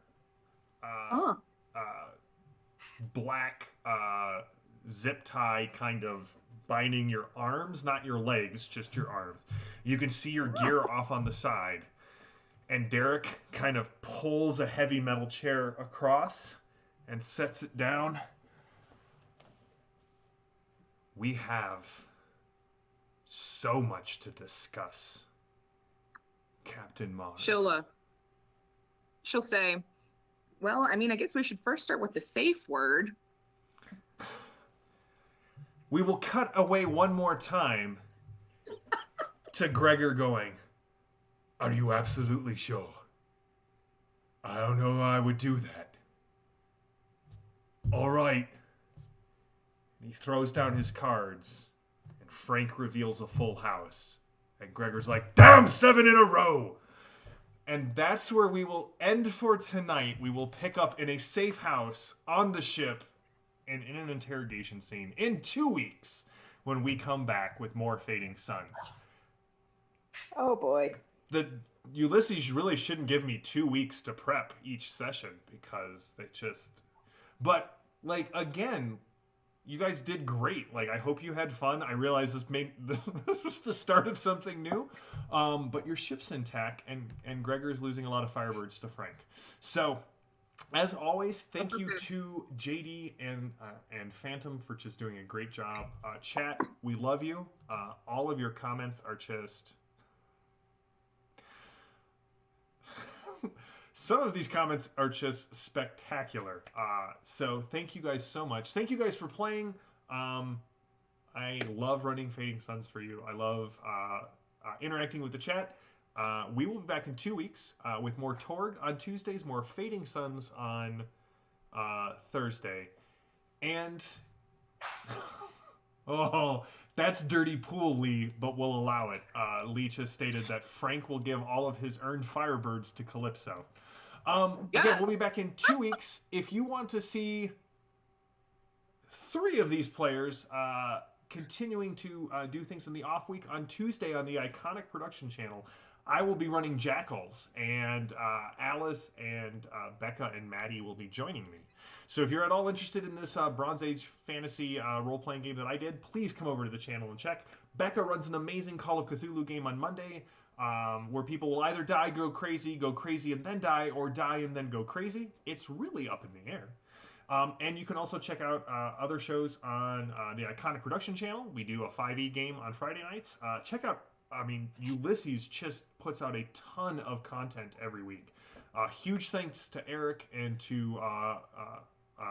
Speaker 1: Black zip tie kind of binding your arms, not your legs, just your arms. You can see your gear off on the side. And Derek kind of pulls a heavy metal chair across and sets it down. We have so much to discuss, Captain Mars.
Speaker 2: She'll say, well, I mean, I guess we should first start with the safe word.
Speaker 1: We will cut away one more time to Gregor going, are you absolutely sure? I don't know how I would do that. All right. And he throws down his cards, and Frank reveals a full house. And Gregor's like, damn, 7 in a row! And that's where we will end for tonight. We will pick up in a safe house on the ship and in an interrogation scene in 2 weeks when we come back with more Fading Suns.
Speaker 6: Oh boy.
Speaker 1: The Ulysses really shouldn't give me 2 weeks to prep each session because they just... But, like, again, you guys did great. Like, I hope you had fun. I realize this was the start of something new. But your ship's intact, and Gregor's losing a lot of Firebirds to Frank. So, as always, thank you to JD and Phantom for just doing a great job. Chat, we love you. All of your comments are just... Some of these comments are just spectacular. So thank you guys so much. Thank you guys for playing. I love running Fading Suns for you. I love interacting with the chat. We will be back in 2 weeks with more Torg on Tuesdays, more Fading Suns on Thursday. And... oh, that's dirty pool, Lee, but we'll allow it. Leech has stated that Frank will give all of his earned Firebirds to Calypso.
Speaker 2: Yes.
Speaker 1: Again, we'll be back in 2 weeks. If you want to see 3 of these players continuing to do things in the off week, on Tuesday on the Iconic Production channel, I will be running Jackals, and Alice and Becca and Maddie will be joining me. So if you're at all interested in this Bronze Age fantasy role-playing game that I did, please come over to the channel and check. Becca runs an amazing Call of Cthulhu game on Monday where people will either die, go crazy, and then die, or die and then go crazy. It's really up in the air. And you can also check out other shows on the Iconic Production channel. We do a 5e game on Friday nights. Check out, Ulysses just puts out a ton of content every week. Huge thanks to Eric and to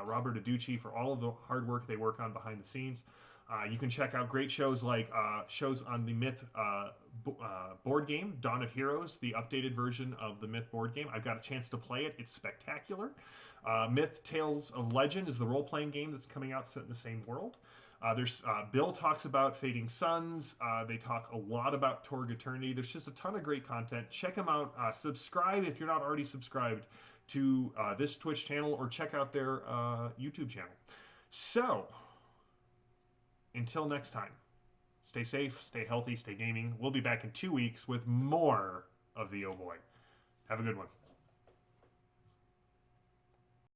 Speaker 1: Robert Aducci for all of the hard work they work on behind the scenes. You can check out great shows like shows on the Myth board game, Dawn of Heroes, the updated version of the Myth board game. I've got a chance to play it. It's spectacular. Myth Tales of Legend is the role-playing game that's coming out set in the same world. There's Bill talks about Fading Suns. They talk a lot about Torg Eternity. There's just a ton of great content. Check them out. Subscribe if you're not already subscribed to this Twitch channel, or check out their YouTube channel. So, until next time, stay safe, stay healthy, stay gaming. We'll be back in 2 weeks with more of the Oh Boii. Have a good one.